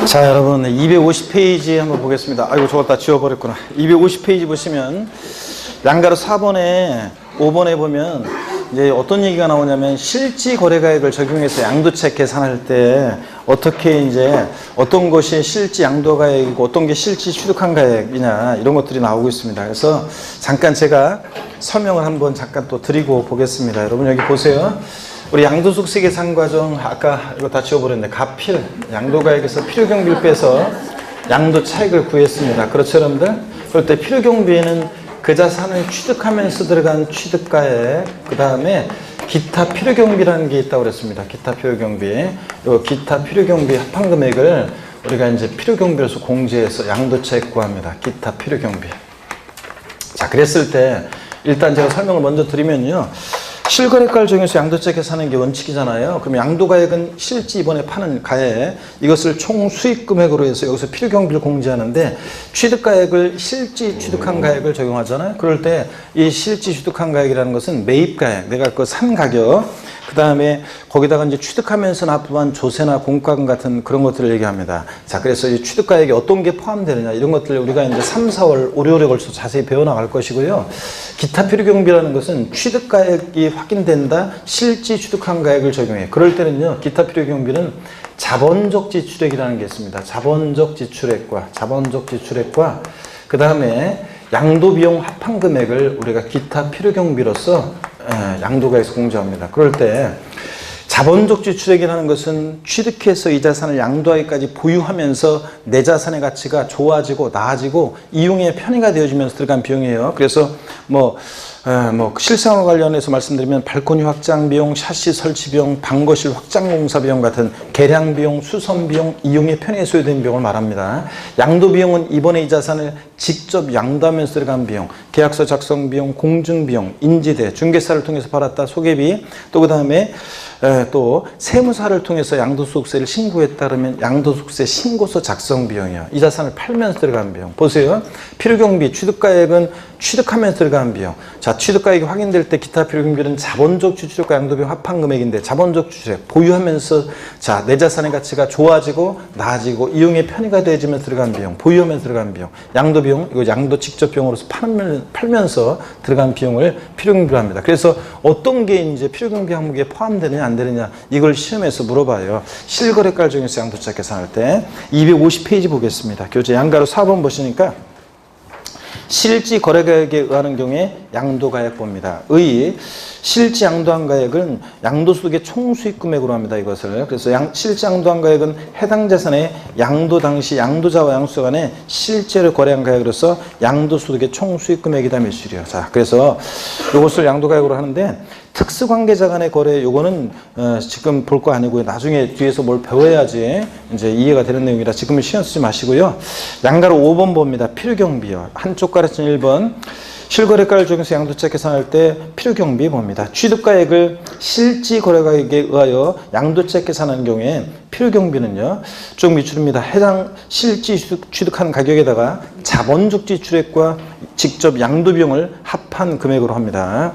자, 여러분 250페이지 한번 보겠습니다. 아이고, 저거 다 지워버렸구나. 250페이지 보시면 양가로 4번에 5번에 보면 이제 어떤 얘기가 나오냐면 실지 거래가액을 적용해서 양도책 계산할 때 어떻게 이제 어떤 것이 실지 양도가액이고 어떤 게 실지 취득한 가액이냐 이런 것들이 나오고 있습니다. 그래서 잠깐 제가 설명을 한번 잠깐 또 드리고 보겠습니다. 여러분 여기 보세요. 우리 양도소득세 계산 과정 아까 이거 다 지워버렸네. 가필 양도가액에서 필요경비를 빼서 양도 차익을 구했습니다. 그렇죠, 여러분들? 그럴 때 필요경비에는 그 자산을 취득하면서 들어간 취득가액, 그 다음에 기타 필요경비라는 게 있다고 그랬습니다. 기타 필요경비. 요 기타 필요경비 합한금액을 우리가 이제 필요경비로서 공제해서 양도차익 구합니다. 기타 필요경비. 자, 그랬을 때 일단 제가 설명을 먼저 드리면요. 실거래가를 적용해서 양도차익 계산하는 게 원칙이잖아요. 그럼 양도가액은 실지 이번에 파는 가액, 이것을 총 수익금액으로 해서 여기서 필요경비를 공제하는데 취득가액을 실지 취득한 가액을 적용하잖아요. 그럴 때 이 실지 취득한 가액이라는 것은 매입가액, 내가 그 산 가격, 그 다음에 거기다가 이제 취득하면서 납부한 조세나 공과금 같은 그런 것들을 얘기합니다. 자, 그래서 이 취득가액이 어떤 게 포함되느냐 이런 것들을 우리가 이제 3, 4월, 5, 6월에 걸쳐서 자세히 배워나갈 것이고요. 기타 필요경비라는 것은 취득가액이 확인된다, 실지 취득한 가액을 적용해. 그럴 때는요, 기타 필요경비는 자본적 지출액이라는 게 있습니다. 자본적 지출액과 그 다음에 양도비용 합한금액을 우리가 기타 필요경비로서 양도가액에서 공제합니다. 그럴 때 자본적 지출액이라는 것은 취득해서 이 자산을 양도하기까지 보유하면서 내 자산의 가치가 좋아지고 나아지고 이용의 편의가 되어지면서 들어간 비용이에요. 그래서 실생활 관련해서 말씀드리면 발코니 확장 비용, 샤시 설치 비용, 방거실 확장 공사 비용 같은 개량 비용, 수선 비용, 이용의 편의에 소요된 비용을 말합니다. 양도 비용은 이번에 이 자산을 직접 양도하면서 들어간 비용, 계약서 작성 비용, 공증 비용, 인지대, 중개사를 통해서 받았다 소개비, 또 그 다음에 또 세무사를 통해서 양도소득세를 신고했다 그러면 양도소득세 신고서 작성 비용이요. 이 자산을 팔면서 들어간 비용. 보세요. 필요경비, 취득가액은 취득하면서 들어간 비용. 자, 취득가액이 확인될 때 기타 필요경비는 자본적 지출액과 양도비용 합한금액인데 자본적 지출액, 보유하면서 자, 내 자산의 가치가 좋아지고 나아지고 이용의 편의가 되어지면서 들어간 비용, 보유하면서 들어간 비용, 양도비용, 이거 양도 직접 비용으로서 팔면서 들어간 비용을 필요경비로 합니다. 그래서 어떤 게 이제 필요경비 항목에 포함되느냐 안 되느냐 이걸 시험에서 물어봐요. 실거래가를 적용해서 양도차익 계산할 때 250페이지 보겠습니다. 교재 양가로 4번 보시니까 실지 거래가액에 의하는 경우에 양도가액 봅니다. 실지 양도한 가액은 양도소득의 총수익금액으로 합니다. 이것을. 그래서 실지 양도한 가액은 해당 자산의 양도 당시 양도자와 양수자 간에 실제로 거래한 가액으로서 양도소득의 총수익금액이다 매출이요. 자, 그래서 이것을 양도가액으로 하는데 특수관계자 간의 거래 요거는 지금 볼 거 아니고요. 나중에 뒤에서 뭘 배워야지 이제 이해가 되는 내용이라 지금은 신경 쓰지 마시고요. 양가로 5번 봅니다. 필요경비요. 한쪽 가르친 1번. 실거래가를 적용해서 양도차익 계산할 때 필요경비 봅니다. 취득가액을 실지 거래가액에 의하여 양도차익 계산하는 경우에 필요경비는요. 쭉 밑줄입니다. 해당 실지 취득한 가격에다가 자본적 지출액과 직접 양도비용을 합한 금액으로 합니다.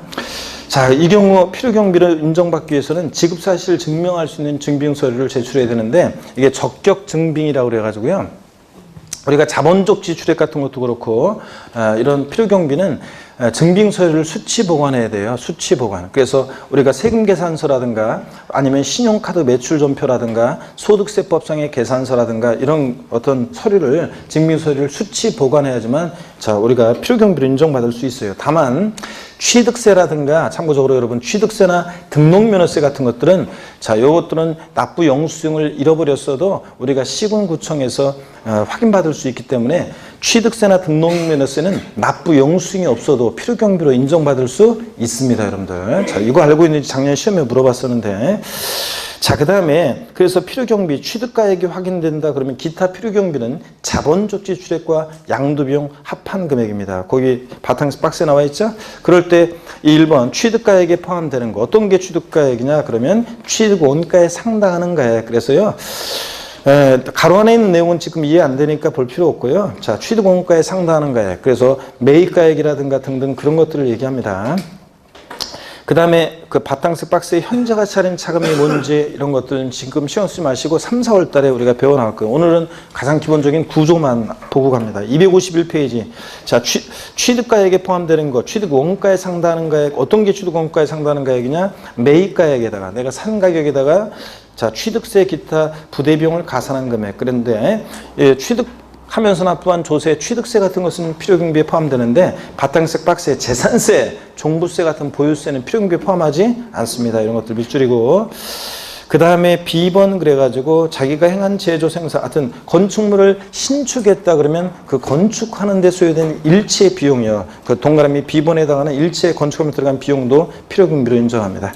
자, 이 경우 필요경비를 인정받기 위해서는 지급사실을 증명할 수 있는 증빙 서류를 제출해야 되는데 이게 적격 증빙이라고 그래가지고요. 우리가 자본적 지출액 같은 것도 그렇고 이런 필요경비는 증빙 서류를 수치 보관해야 돼요. 수치 보관. 그래서 우리가 세금 계산서라든가 아니면 신용카드 매출 전표라든가 소득세법상의 계산서라든가 이런 어떤 서류를 증빙 서류를 수치 보관해야지만 자, 우리가 필요경비를 인정받을 수 있어요. 다만 취득세라든가 참고적으로 여러분 취득세나 등록면허세 같은 것들은 자, 요것들은 납부 영수증을 잃어버렸어도 우리가 시군구청에서 확인받을 수 있기 때문에 취득세나 등록면허세는 납부 영수증이 없어도 필요경비로 인정받을 수 있습니다, 여러분들. 자, 이거 알고 있는지 작년 시험에 물어봤었는데. 자, 그 다음에 그래서 필요경비 취득가액이 확인된다 그러면 기타 필요경비는 자본적 지출액과 양도비용 합한 금액입니다. 거기 바탕 박스에 나와 있죠? 그럴 때 1번 취득가액에 포함되는 거 어떤 게 취득가액이냐 그러면 취득원가에 상당하는 가액. 그래서요. 가로 안에 있는 내용은 지금 이해 안 되니까 볼 필요 없고요. 자, 취득원가에 상당하는 가액. 그래서 매입가액이라든가 등등 그런 것들을 얘기합니다. 그 다음에 그 바탕색 박스에 현재가 차린 차감이 뭔지 이런 것들은 지금 신경 쓰지 마시고 3, 4월 달에 우리가 배워나갈 거예요. 오늘은 가장 기본적인 구조만 보고 갑니다. 251페이지. 자, 취득가액에 포함되는 것, 취득 원가에 상당하는 가액, 어떤 게 취득 원가에 상당하는 가액이냐? 매입가액에다가 내가 산 가격에다가 자, 취득세 기타 부대비용을 가산한 금액. 그런데 예, 하면서 납부한 조세, 취득세 같은 것은 필요경비에 포함되는데 바탕색 박스에 재산세, 종부세 같은 보유세는 필요경비에 포함하지 않습니다. 이런 것들 밑줄이고 그 다음에 B번 그래가지고 자기가 행한 제조 생산 하여튼 건축물을 신축했다 그러면 그 건축하는 데 소요된 일체 비용이요. 그 동그라미 B번에 해당하는 일체 건축하면 들어간 비용도 필요경비로 인정합니다.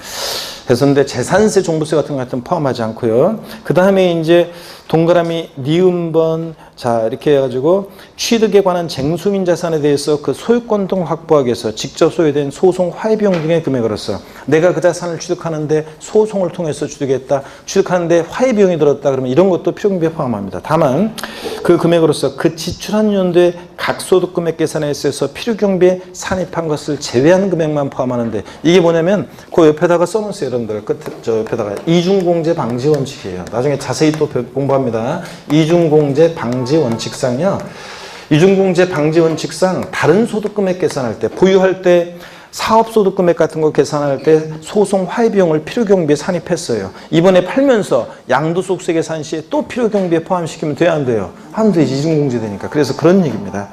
그래서 근데 재산세, 종부세 같은 거 같은 포함하지 않고요. 그 다음에 이제 동그라미 니은번 자 이렇게 해가지고 취득에 관한 쟁수민 자산에 대해서 그 소유권 등 확보하기 위해서 직접 소유된 소송 화해비용 등의 금액으로서 내가 그 자산을 취득하는데 소송을 통해서 취득했다. 취득하는데 화해비용이 들었다. 그러면 이런 것도 필요경비에 포함합니다. 다만 그 금액으로서 그 지출한 연도에 각 소득 금액 계산에 있어서 필요경비에 산입한 것을 제외한 금액만 포함하는데 이게 뭐냐면 그 옆에다가 써놓으세요. 여러분들 끝에 저 옆에다가 이중공제 방지 원칙이에요. 나중에 자세히 또 공부합니다. 이중공제 방지 원칙상이요. 이중공제 방지 원칙상 다른 소득금액 계산할 때 보유할 때 사업소득금액 같은 거 계산할 때 소송 화해비용을 필요경비에 산입했어요. 이번에 팔면서 양도소득세 계산 시에 또 필요경비에 포함시키면 돼야 안 돼요? 안 되지. 이중공제 되니까. 그래서 그런 얘기입니다.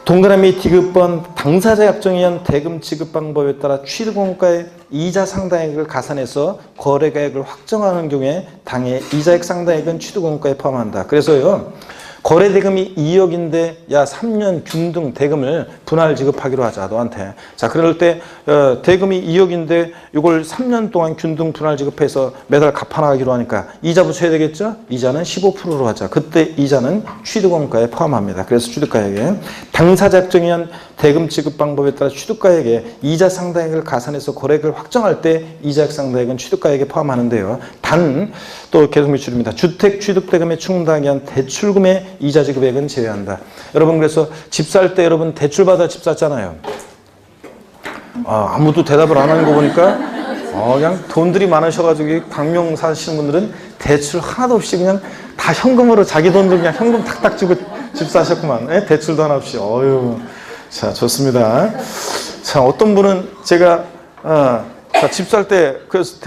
동그라미 D급번 당사자 약정에 의한 대금 지급 방법에 따라 취득원가의 이자 상당액을 가산해서 거래가액을 확정하는 경우에 당해 이자액 상당액은 취득원가에 포함한다. 그래서요. 거래 대금이 2억인데 야 3년 균등 대금을 분할 지급하기로 하자 너한테. 자 그럴 때 대금이 2억인데 이걸 3년 동안 균등 분할 지급해서 매달 갚아나가기로 하니까 이자 붙여야 되겠죠? 이자는 15%로 하자. 그때 이자는 취득원가에 포함합니다. 그래서 취득가액에 당사자 약정에 의한 대금 지급 방법에 따라 취득가액에 이자 상당액을 가산해서 거래액을 확정할 때 이자액 상당액은 취득가액에 포함하는데요. 단 또 계속 밑줄입니다. 주택 취득대금에 충당하기 위한 대출금의 이자 지급액은 제외한다. 여러분 그래서 집 살 때 여러분 대출받아 집 샀잖아요. 아무도 대답을 안 하는 거 보니까 그냥 돈들이 많으셔가지고 강명 사시는 분들은 대출 하나도 없이 그냥 다 현금으로 자기 돈도 그냥 현금 탁탁 주고 집 사셨구만. 네? 대출도 하나 없이. 어휴. 자 좋습니다. 자 어떤 분은 제가 집 살 때 그래서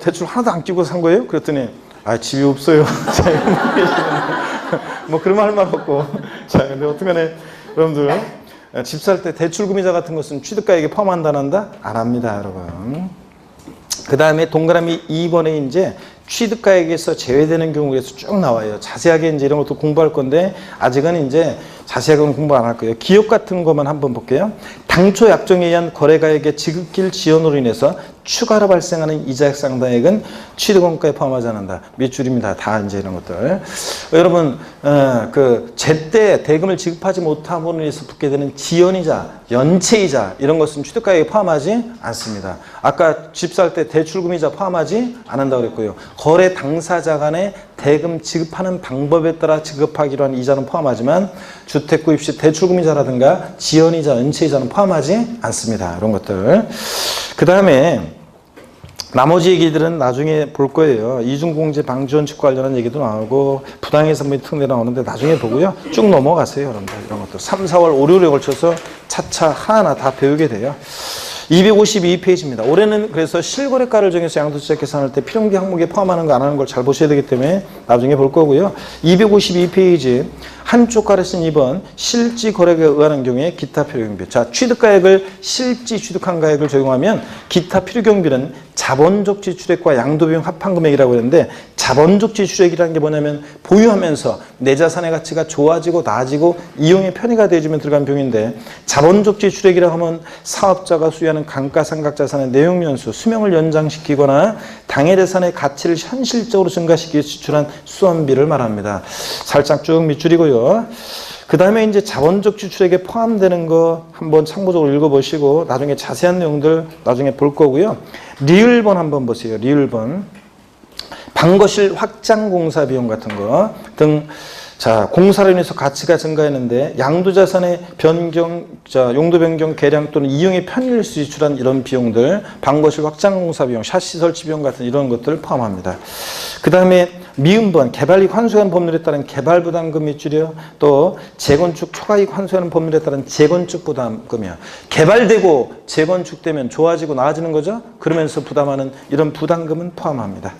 대출 하나도 안 끼고 산 거예요. 그랬더니 집이 없어요. 뭐 그런 말 없고. 자 근데 어떡하네 여러분들 집 살 때 대출금이자 같은 것은 취득가액에 포함한다 안 한다? 안 합니다 여러분. 그 다음에 동그라미 2번에 이제 취득가액에서 제외되는 경우에서 쭉 나와요. 자세하게 이제 이런 것도 공부할 건데 아직은 이제 자세하게는 공부 안 할 거예요. 기업 같은 것만 한번 볼게요. 당초 약정에 의한 거래가액의 지급길 지연으로 인해서 추가로 발생하는 이자액 상당액은 취득원가에 포함하지 않는다. 밑줄입니다. 다 이제 이런 것들. 여러분 그 제때 대금을 지급하지 못함으로 인해서 붙게 되는 지연이자, 연체이자 이런 것은 취득가액에 포함하지 않습니다. 아까 집 살 때 대출금이자 포함하지 않는다고 그랬고요. 거래 당사자 간에 대금 지급하는 방법에 따라 지급하기로 한 이자는 포함하지만 주택 구입 시 대출금이자라든가 지연이자, 연체이자는 포함하지 않습니다. 이런 것들. 그 다음에 나머지 얘기들은 나중에 볼 거예요. 이중공제 방지 원칙 관련한 얘기도 나오고 부당해산물이 특례 나오는데 나중에 보고요. 쭉 넘어가세요. 여러분들. 이런 것들. 3, 4월, 5, 6월에 걸쳐서 차차 하나하나 다 배우게 돼요. 252페이지입니다. 올해는 그래서 실거래가를 정해서 양도세 계산할 때 필요경비 항목에 포함하는 거 안 하는 걸 잘 보셔야 되기 때문에 나중에 볼 거고요. 252페이지 한쪽 가를 쓴 2번 실지 거래에 의하는 경우에 기타 필요경비. 자, 취득가액을 실지 취득한 가액을 적용하면 기타 필요경비는 자본적 지출액과 양도비용 합한 금액이라고 했는데 자본적 지출액이라는 게 뭐냐면 보유하면서 내 자산의 가치가 좋아지고 나아지고 이용의 편의가 되어지면 들어간 비용인데 자본적 지출액이라고 하면 사업자가 수여하는 감가상각 자산의 내용연수, 수명을 연장시키거나 당해 자산의 가치를 현실적으로 증가시키기 위해 지출한 수원비를 말합니다. 살짝 쭉 밑줄이고요. 그 다음에 이제 자본적 지출액에 포함되는 거 한번 참고적으로 읽어보시고 나중에 자세한 내용들 나중에 볼 거고요. 리을번 한번 보세요. 리을번. 방거실 확장 공사 비용 같은 거 등 자, 공사로 인해서 가치가 증가했는데 양도자산의 변경, 자, 용도 변경, 개량 또는 이용의 편의를 지출한 이런 비용들, 방거실 확장 공사 비용, 샤시 설치 비용 같은 이런 것들을 포함합니다. 그 다음에 미음번, 개발이익 환수하는 법률에 따른 개발부담금 밑줄이요. 또 재건축 초과이익 환수하는 법률에 따른 재건축 부담금이요. 개발되고 재건축되면 좋아지고 나아지는 거죠. 그러면서 부담하는 이런 부담금은 포함합니다.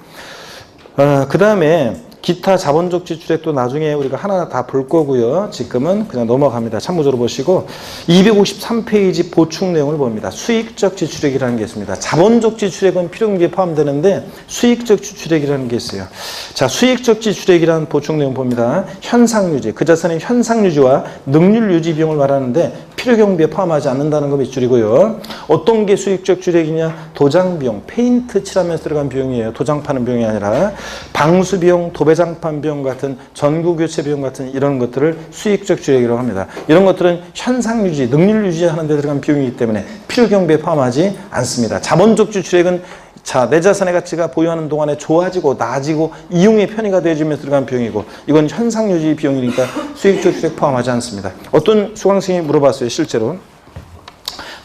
그 다음에 기타 자본적 지출액도 나중에 우리가 하나 다 볼 거고요. 지금은 그냥 넘어갑니다. 참고적으로 보시고 253페이지 보충 내용을 봅니다. 수익적 지출액이라는 게 있습니다. 자본적 지출액은 필요경비에 포함되는데 수익적 지출액이라는 게 있어요. 자, 수익적 지출액이라는 보충 내용 봅니다. 현상유지, 그 자산의 현상유지와 능률 유지 비용을 말하는데 필요경비에 포함하지 않는다는 거 밑줄이고요. 어떤 게 수익적 지출액이냐? 도장 비용, 페인트 칠하면서 들어간 비용이에요. 도장 파는 비용이 아니라 방수 비용, 도배장판 비용 같은 전구 교체 비용 같은 이런 것들을 수익적 지출액이라고 합니다. 이런 것들은 현상 유지, 능률 유지하는 데 들어간 비용이기 때문에 필요경비에 포함하지 않습니다. 자본적 지출액은 자, 내 자산의 가치가 보유하는 동안에 좋아지고 나아지고 이용의 편의가 되어지면서 들어간 비용이고 이건 현상 유지 비용이니까 수익적 지출액 포함하지 않습니다. 어떤 수강생이 물어봤어요. 실제로.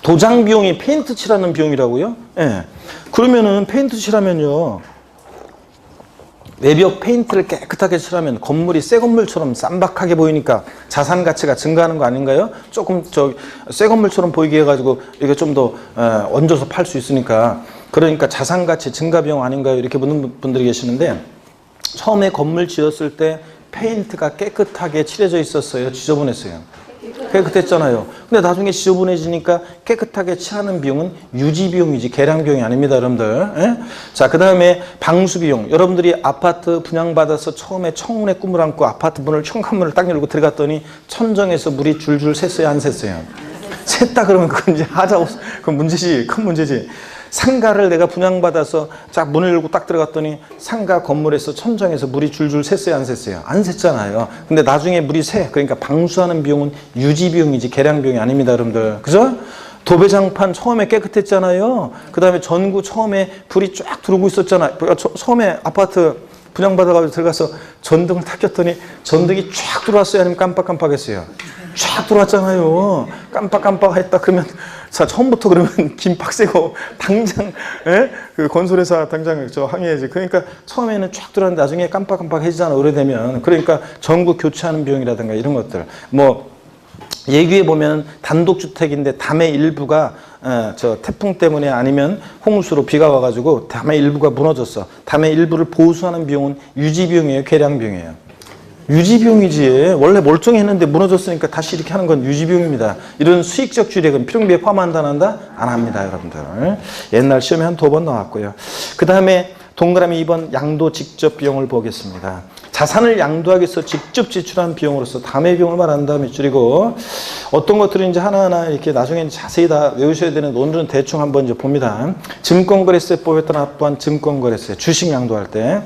도장 비용이 페인트 칠하는 비용이라고요? 예. 그러면은 페인트 칠하면요. 외벽 페인트를 깨끗하게 칠하면 건물이 새 건물처럼 쌈박하게 보이니까 자산 가치가 증가하는 거 아닌가요? 조금 새 건물처럼 보이게 해가지고 이게 좀 더 얹어서 팔 수 있으니까 그러니까 자산 가치 증가 비용 아닌가요? 이렇게 묻는 분들이 계시는데 처음에 건물 지었을 때 페인트가 깨끗하게 칠해져 있었어요? 지저분했어요? 깨끗했잖아요. 근데 나중에 지저분해지니까 깨끗하게 칠하는 비용은 유지 비용이지 개량 비용이 아닙니다, 여러분들. 예? 자, 그 다음에 방수 비용. 여러분들이 아파트 분양받아서 처음에 청운에 꿈을 안고 아파트 문을 현관문을 딱 열고 들어갔더니 천정에서 물이 줄줄 샜어요, 안 샜어요? 샜다 그러면 그건 이제 하자, 그건 문제지, 큰 문제지. 상가를 내가 분양받아서 쫙 문을 열고 딱 들어갔더니 상가 건물에서 천정에서 물이 줄줄 샜어요, 안 샜어요? 안 샜잖아요. 근데 나중에 물이 새. 그러니까 방수하는 비용은 유지 비용이지 개량 비용이 아닙니다, 여러분들. 그죠? 도배장판 처음에 깨끗했잖아요. 그 다음에 전구 처음에 불이 쫙 들어오고 있었잖아요. 처음에 아파트 분양받아가지고 들어가서 전등을 탁 켰더니 전등이 쫙 들어왔어요? 아니면 깜빡깜빡했어요? 쫙 들어왔잖아요. 깜빡깜빡했다 그러면 자, 처음부터 그러면 김 빡세고 당장 그 건설회사 당장 항의해야지. 그러니까 처음에는 쫙 들어왔는데 나중에 깜빡깜빡해지잖아, 오래되면. 그러니까 전구 교체하는 비용이라든가 이런 것들. 뭐 예규에 보면 단독주택인데 담의 일부가 태풍 때문에 아니면 홍수로 비가 와가지고 담의 일부가 무너졌어. 담의 일부를 보수하는 비용은 유지 비용이에요, 개량 비용이에요? 유지 비용이지. 원래 멀쩡했는데 무너졌으니까 다시 이렇게 하는 건 유지 비용입니다. 이런 수익적 지출액은 필요경비에 포함한다 안 한다? 안 합니다, 여러분들. 옛날 시험에 한 2번 나왔고요. 그 다음에 동그라미 2번 양도 직접 비용을 보겠습니다. 자산을 양도하기 위해서 직접 지출한 비용으로서 담의 비용을 말하는 다음에 줄이고 어떤 것들은 이제 하나하나 이렇게 나중에 자세히 다 외우셔야 되는 오늘은 대충 한번 이제 봅니다. 증권거래세법에 따라 납부한 증권거래세, 주식 양도할 때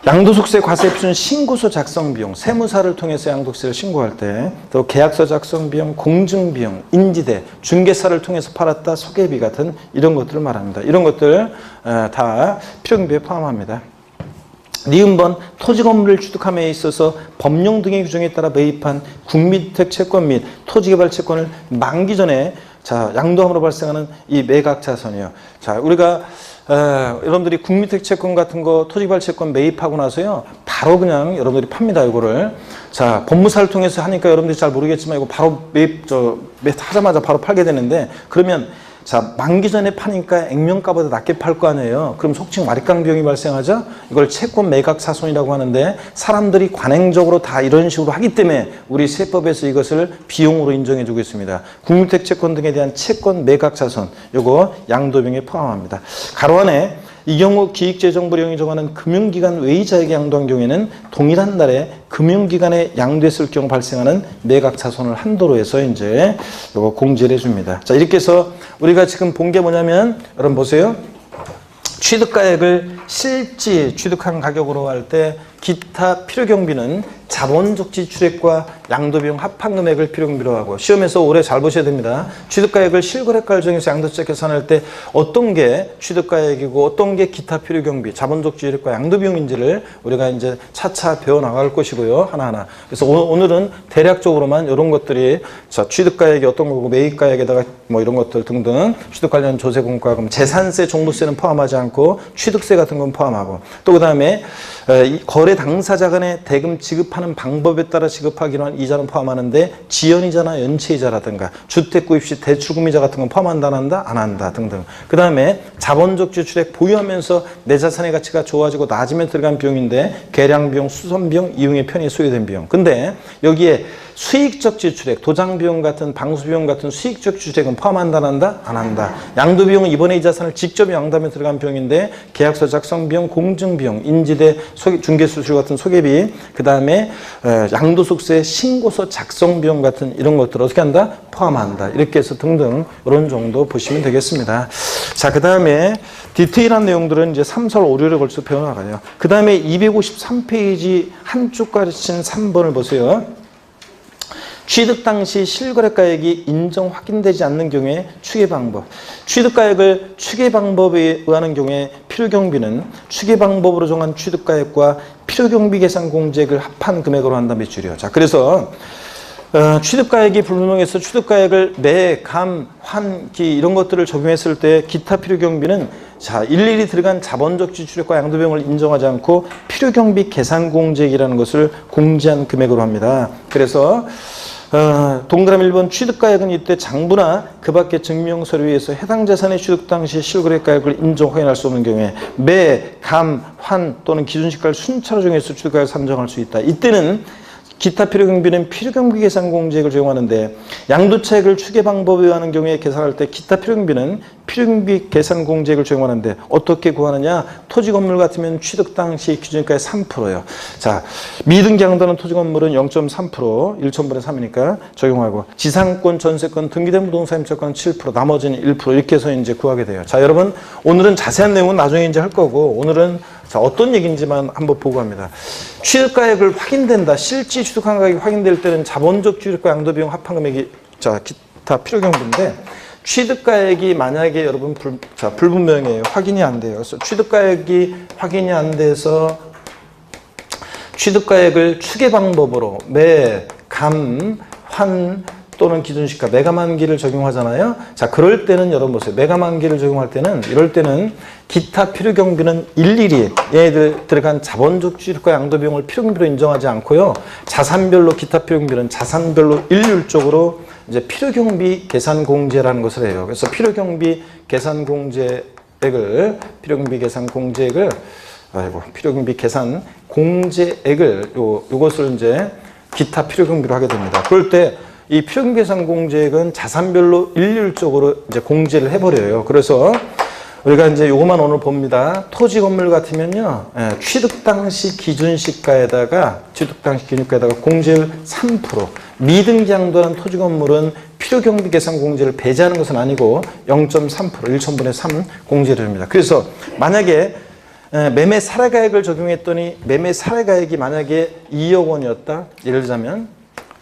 양도소득세 과세 표준 신고서 작성 비용, 세무사를 통해서 양도세를 신고할 때, 또 계약서 작성 비용, 공증 비용, 인지대, 중개사를 통해서 팔았다 소개비 같은 이런 것들을 말합니다. 이런 것들 다 필요경비에 포함합니다. 니은번 토지 건물을 취득함에 있어서 법령 등의 규정에 따라 매입한 국민주택 채권 및 토지개발 채권을 만기 전에 자, 양도함으로 발생하는 이 매각 자산이에요. 자, 우리가 여러분들이 국민주택 채권 같은 거 토지개발 채권 매입하고 나서요 바로 그냥 여러분들이 팝니다. 이거를 자, 법무사를 통해서 하니까 여러분들이 잘 모르겠지만 이거 바로 매입하자마자 바로 팔게 되는데 그러면 자, 만기 전에 파니까 액면가보다 낮게 팔 거 아니에요. 그럼 속칭 말익강 비용이 발생하죠. 이걸 채권 매각 사손이라고 하는데 사람들이 관행적으로 다 이런 식으로 하기 때문에 우리 세법에서 이것을 비용으로 인정해 주고 있습니다. 국민주택 채권 등에 대한 채권 매각 사손, 요거 양도 비용에 포함합니다. 가로 안에 이 경우 기획재정부령이 정하는 금융기관 외의자에게 양도한 경우에는 동일한 날에 금융기관에 양도했을 경우 발생하는 매각자손을 한도로 해서 이제 이거 공지를 해줍니다. 자, 이렇게 해서 우리가 지금 본 게 뭐냐면 여러분 보세요. 취득가액을 실지 취득한 가격으로 할 때 기타 필요경비는 자본적 지출액과 양도비용 합한금액을 필요경비로 하고, 시험에서 올해 잘 보셔야 됩니다. 취득가액을 실거래가를 정해서 양도세 계산할 때 어떤 게 취득가액이고 어떤 게 기타 필요경비, 자본적 지출액과 양도비용인지를 우리가 이제 차차 배워나갈 것이고요. 하나하나. 그래서 오늘은 대략적으로만 이런 것들이, 자, 취득가액이 어떤 거고 매입가액에다가 뭐 이런 것들 등등, 취득 관련 조세 공과금, 재산세, 종부세는 포함하지 않고 취득세 같은 건 포함하고, 또 그 다음에 거래 당사자 간의 대금 지급하는 방법에 따라 지급하기로 한 이자는 포함하는데 지연이자나 연체이자라든가 주택구입 시 대출금이자 같은 건 포함한다 안 한다? 안 한다 등등. 그 다음에 자본적 지출액, 보유하면서 내 자산의 가치가 좋아지고 낮으면 들어간 비용인데 계량비용, 수선비용, 이용의 편의에 소요된 비용. 근데 여기에 수익적 지출액, 도장비용 같은 방수비용 같은 수익적 지출액은 포함한다 안 한다? 안 한다. 양도비용은 이번에 이 자산을 직접 양도하며 들어간 비용인데 계약서 작성비용, 공증비용, 인지대, 중개수수료 같은 소개비, 그 다음에 양도소득세 신고서 작성비용 같은 이런 것들을 어떻게 한다? 포함한다. 이렇게 해서 등등 이런 정도 보시면 되겠습니다. 자, 그 다음에 디테일한 내용들은 이제 3, 4, 5, 6에 걸쳐 배워나가요. 그 다음에 253페이지 한쪽 가르친 3번을 보세요. 취득 당시 실거래가액이 인정 확인되지 않는 경우에 추계 방법. 취득가액을 추계 방법에 의하는 경우에 필요경비는 추계 방법으로 정한 취득가액과 필요경비 계산 공제액을 합한 금액으로 한다 몇 줄이요. 자, 그래서 취득가액이 불분명해서 취득가액을 매, 감, 환, 기 이런 것들을 적용했을 때 기타 필요경비는, 자, 일일이 들어간 자본적 지출액과 양도비용을 인정하지 않고 필요경비 계산 공제액이라는 것을 공제한 금액으로 합니다. 그래서 동그라미 1번 취득가액은 이때 장부나 그 밖의 증명서류에 의해서 해당 자산의 취득 당시 실거래가액을 인정 확인할 수 없는 경우에 매, 감, 환 또는 기준시가를 순차로 정해서 취득가액을 산정할 수 있다. 이때는 기타 필요경비는 필요경비 계산 공제액을 적용하는데, 양도차익을 추계 방법에 의하는 경우에 계산할 때 기타 필요경비는 필요경비 계산 공제액을 적용하는데 어떻게 구하느냐? 토지 건물 같으면 취득 당시 기준가의 3%예요. 자, 미등기 양도하는 토지 건물은 0.3%, 1,000분의 3이니까 적용하고, 지상권, 전세권, 등기된 부동산 임차권 7%, 나머지는 1% 이렇게 해서 이제 구하게 돼요. 자, 여러분 오늘은 자세한 내용은 나중에 이제 할 거고, 오늘은 자, 어떤 얘기인지만 한번 보고 합니다. 취득가액을 확인된다. 실제 취득한 가격이 확인될 때는 자본적 취득과 양도비용 합한금액이, 자, 기타 필요경비인데, 취득가액이 만약에 여러분 불분명해요. 확인이 안 돼요. 그래서 취득가액이 확인이 안 돼서 취득가액을 추계 방법으로 매, 감, 환 또는 기준시가 매가만기를 적용하잖아요. 자, 그럴 때는 여러분 보세요. 매가만기를 적용할 때는, 이럴 때는 기타 필요경비는 일일이 얘네들 들어간 자본적 취득과 양도비용을 필요경비로 인정하지 않고요. 자산별로 기타 필요경비는 자산별로 일률적으로 이제 필요경비 계산 공제라는 것을 해요. 그래서 필요경비 계산 공제액을 요것을 이제 기타 필요경비로 하게 됩니다. 그럴 때 이 필요경비 계산 공제액은 자산별로 일률적으로 이제 공제를 해버려요. 그래서 우리가 이제 요것만 오늘 봅니다. 토지 건물 같으면요, 취득 당시 기준시가에다가 공제율 3%, 미등기 양도한 토지 건물은 필요경비 계산 공제를 배제하는 것은 아니고 0.3%, 1,000분의 3 공제를 합니다. 그래서 만약에 매매 사례가액을 적용했더니 매매 사례가액이 만약에 2억 원이었다. 예를 들자면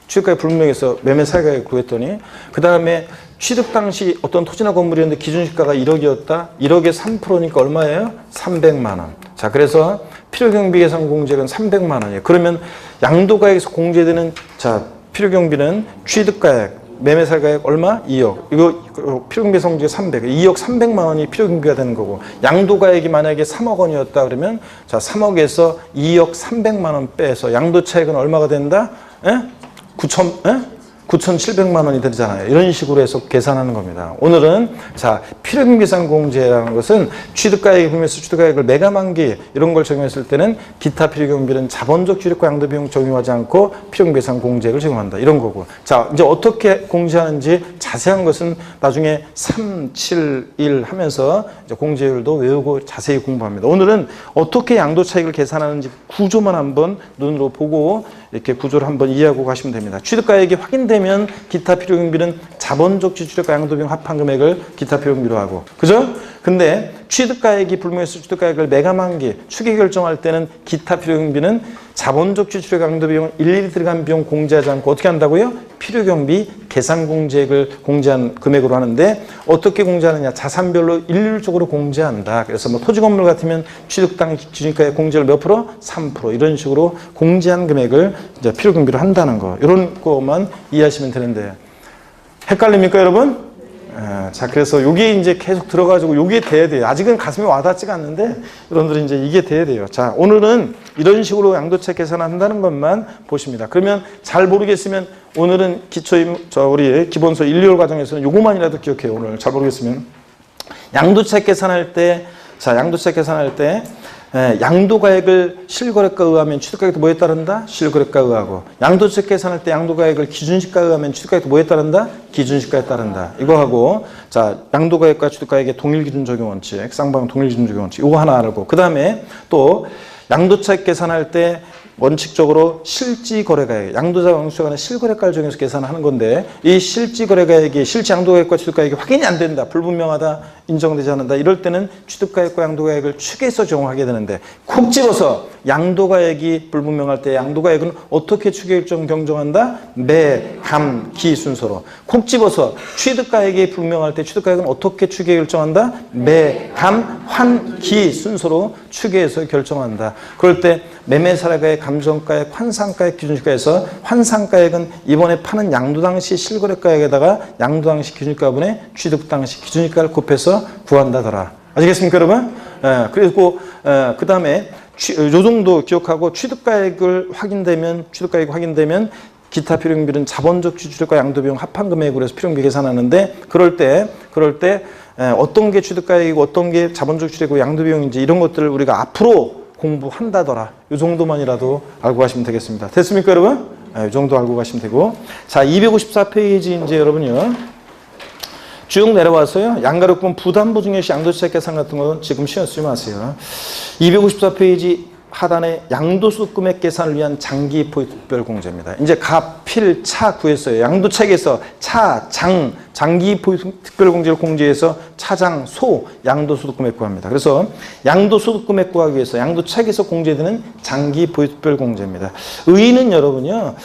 취득가액 불분명해서 매매 사례가액을 구했더니, 그 다음에 취득 당시 어떤 토지나 건물이었는데 기준시가가 1억이었다. 1억에 3%니까 얼마예요? 300만 원. 자, 그래서 필요경비 계산 공제액은 300만 원이에요. 그러면 양도가액에서 공제되는, 자, 필요경비는 취득가액, 매매사가액 얼마? 2억. 이거 필요경비 계산 공제가 300. 2억 300만 원이 필요경비가 되는 거고, 양도가액이 만약에 3억 원이었다 그러면, 자, 3억에서 2억 300만 원 빼서 양도차익은 얼마가 된다? 9,700만 원이 되잖아요. 이런 식으로 해서 계산하는 겁니다. 오늘은, 자, 필요경비 계산 공제라는 것은 취득가액이 분명해서 취득가액을 매가만기 이런 걸 적용했을 때는 기타 필요경비는 자본적 취득과 양도비용 적용하지 않고 필요경비 계산 공제액을 적용한다. 이런 거고. 자, 이제 어떻게 공제하는지 자세한 것은 나중에 3, 7, 1 하면서 이제 공제율도 외우고 자세히 공부합니다. 오늘은 어떻게 양도 차익을 계산하는지 구조만 한번 눈으로 보고 이렇게 구조를 한번 이해하고 가시면 됩니다. 취득가액이 확인되면 기타 필요경비는 자본적 지출액과 양도비용 합한 금액을 기타 필요경비로 하고, 그죠? 근데 취득가액이 불명했을 취득가액을 매감한기 추계 결정할 때는 기타 필요경비는 자본적 지출액 양도비용 일일이 들어간 비용 공제하지 않고 어떻게 한다고요? 필요경비 계산 공제액을 공제한 금액으로 하는데 어떻게 공제하느냐? 자산별로 일률적으로 공제한다. 그래서 뭐 토지 건물 같으면 취득 당시 기준가액 공제를 몇 프로? 3% 이런 식으로 공제한 금액을 이제 필요경비로 한다는 거. 이런 거만 이해하시면 되는데 헷갈립니까, 여러분? 자, 그래서 요게 이제 계속 들어가지고 요게 돼야 돼요. 아직은 가슴에 와닿지가 않는데 여러분들이 이제 이게 돼야 돼요. 자, 오늘은 이런 식으로 양도차익 계산을 한다는 것만 보십니다. 그러면 잘 모르겠으면 오늘은 우리 기본서 1, 2월 과정에서는 요거만이라도 기억해요. 오늘 잘 모르겠으면 양도차익 계산할 때, 자, 양도차익 계산할 때 양도가액을 실거래가에 의하면 취득가액도 뭐에 따른다? 실거래가에 의하고. 양도차익 계산할 때 양도가액을 기준시가에 의하면 취득가액도 뭐에 따른다? 기준시가에 따른다. 이거 하고, 자, 양도가액과 취득가액의 동일기준 적용 원칙, 쌍방 동일기준 적용 원칙, 이거 하나 알고. 그 다음에 또 양도차익 계산할 때 원칙적으로 실지거래가액, 양도자 왕수간의 실거래가를 정해서 계산하는 건데 이 실지거래가액이 실지 양도가액과 취득가액이 확인이 안 된다, 불분명하다, 인정되지 않는다, 이럴 때는 취득가액과 양도가액을 추계해서 적용하게 되는데 콕 집어서 양도가액이 불분명할 때 양도가액은 어떻게 추계일정 경정한다? 매, 감, 기 순서로. 콕 집어서 취득가액이 불분명할 때 취득가액은 어떻게 추계일정한다? 매, 감, 환, 기 순서로 추계해서 결정한다. 그럴 때 매매사례가액, 감정가액, 환상가액, 기준시가에서 환상가액은 이번에 파는 양도 당시 실거래가액에다가 양도 당시 기준가분의 취득 당시 기준가를 곱해서 구한다더라. 아시겠습니까, 여러분? 그리고 그 다음에 요 정도 기억하고 취득가액이 확인되면 기타 필요경비는 자본적 지출액과 양도비용 합한 금액으로 해서 필요경비 계산하는데 그럴 때 어떤 게 취득가액이고 어떤 게 자본적 지출액이고 양도비용인지 이런 것들을 우리가 앞으로 공부한다더라. 이 정도만이라도 알고 가시면 되겠습니다. 됐습니까, 여러분? 이 정도 알고 가시면 되고. 자, 254페이지 이제 여러분요. 쭉 내려와서요. 양가력분 부담보 증여시 양도차익 계산 같은 건 지금 신경 쓰지 마세요. 254페이지 하단에 양도소득 금액 계산을 위한 장기 포유 특별 공제입니다. 이제 갑, 필, 차 구했어요. 양도차익에서 차, 장, 장기 포유 특별 공제를 공제해서 차장, 소, 양도소득 금액 구합니다. 그래서 양도소득 금액 구하기 위해서 양도차익에서 공제되는 장기 포유 특별 공제입니다. 의의는 여러분요.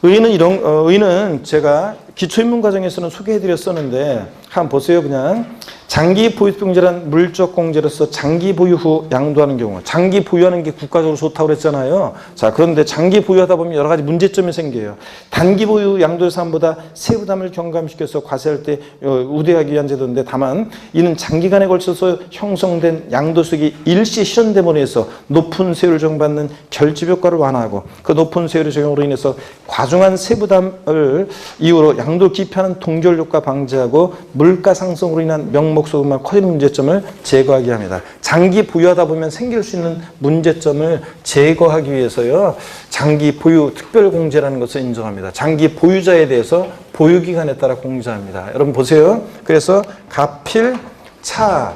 의의는 제가 기초입문 과정에서는 소개해드렸었는데 한번 보세요. 그냥 장기 보유 공제란 물적 공제로서 장기 보유 후 양도하는 경우, 장기 보유하는 게 국가적으로 좋다고 그랬잖아요. 자, 그런데 장기 보유하다 보면 여러 가지 문제점이 생겨요. 단기 보유 양도 예산보다 세부담을 경감시켜서 과세할 때 우대하기 위한 제도인데 다만 이는 장기간에 걸쳐서 형성된 양도수익이 일시 실현됨으로 인해서 높은 세율을 적용받는 결집 효과를 완화하고 그 높은 세율의 적용으로 인해서 과중한 세부담을 이유로 양도를 기피하는 동결 효과 방지하고 물가 상승으로 인한 명목소득만 커지는 문제점을 제거하기 합니다. 장기 보유하다 보면 생길 수 있는 문제점을 제거하기 위해서요. 장기 보유 특별공제라는 것을 인정합니다. 장기 보유자에 대해서 보유기간에 따라 공제합니다. 여러분 보세요. 그래서 가필, 차,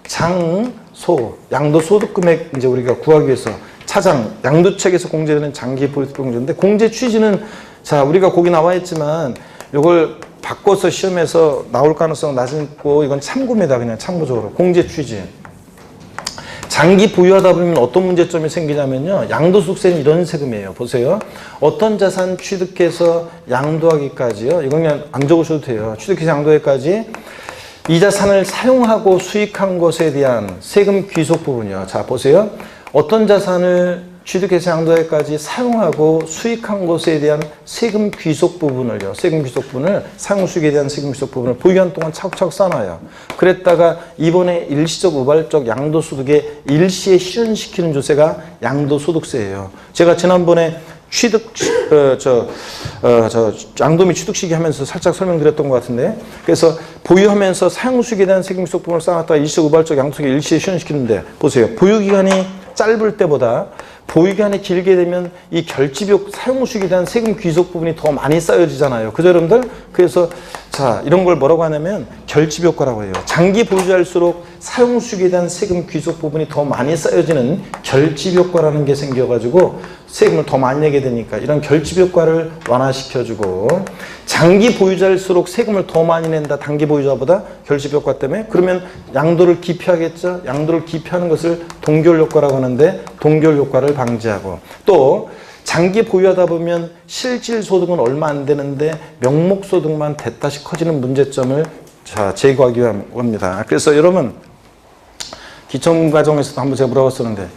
장, 소, 양도소득금액 이제 우리가 구하기 위해서 차장, 양도책에서 공제되는 장기 보유 특별공제인데 공제 취지는 자 우리가 거기 나와 있지만 이걸 바꿔서 시험에서 나올 가능성 낮고 이건 참고입니다. 그냥 참고적으로. 공제 취지. 장기 보유하다 보면 어떤 문제점이 생기냐면요. 양도소득세는 이런 세금이에요. 보세요. 어떤 자산 취득해서 양도하기까지요. 이건 그냥 안 적으셔도 돼요. 취득해서 양도하기까지 이 자산을 사용하고 수익한 것에 대한 세금 귀속 부분이요. 자, 보세요. 어떤 자산을 취득해서 양도하기까지 사용하고 수익한 것에 대한 세금 귀속 부분을요. 세금 귀속 부분을 사용 수익에 대한 세금 귀속 부분을 보유한 동안 차곡차곡 쌓아놔요. 그랬다가 이번에 일시적 우발적 양도소득에 일시에 실현시키는 조세가 양도소득세예요. 제가 지난번에 양도 및 취득 시기 하면서 살짝 설명드렸던 것 같은데 그래서 보유하면서 사용 수익에 대한 세금 귀속 부분을 쌓아놨다가 일시적 우발적 양도소득에 일시에 실현시키는데 보세요. 보유기간이 짧을 때보다 보유기간이 길게 되면 이 결집욕 사용수익에 대한 세금 귀속 부분이 더 많이 쌓여지잖아요. 그죠, 여러분들? 그래서 자, 이런 걸 뭐라고 하냐면 결집효과라고 해요. 장기 보유자일수록 사용수익에 대한 세금 귀속 부분이 더 많이 쌓여지는 결집효과라는 게 생겨가지고 세금을 더 많이 내게 되니까 이런 결집효과를 완화시켜주고, 장기 보유자일수록 세금을 더 많이 낸다, 단기 보유자보다, 결집효과 때문에. 그러면 양도를 기피하겠죠. 양도를 기피하는 것을 동결효과라고 하는데, 동결효과를 방지하고, 또 장기 보유하다 보면 실질소득은 얼마 안 되는데 명목소득만 대다시 커지는 문제점을 제거하기 위함입니다. 그래서 여러분, 기초과정에서도 한번 제가 물어봤었는데,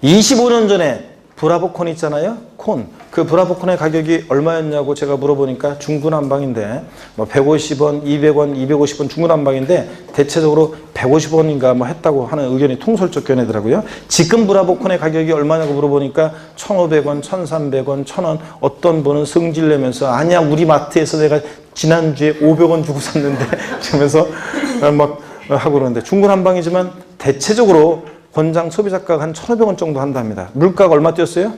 25년 전에 브라보콘 있잖아요. 콘. 그 브라보콘의 가격이 얼마였냐고 제가 물어보니까 중구난방인데, 뭐 150원, 200원, 250원 중구난방인데 대체적으로 150원인가 뭐 했다고 하는 의견이 통솔적 견해더라고요. 지금 브라보콘의 가격이 얼마냐고 물어보니까 1,500원, 1,300원, 1,000원, 어떤 분은 성질 내면서 아니야, 우리 마트에서 내가 지난주에 500원 주고 샀는데 그러면서 막 하고 그러는데, 중구난방이지만 대체적으로 권장 소비자가가 한 1,500원 정도 한답니다. 물가가 얼마 뛰었어요?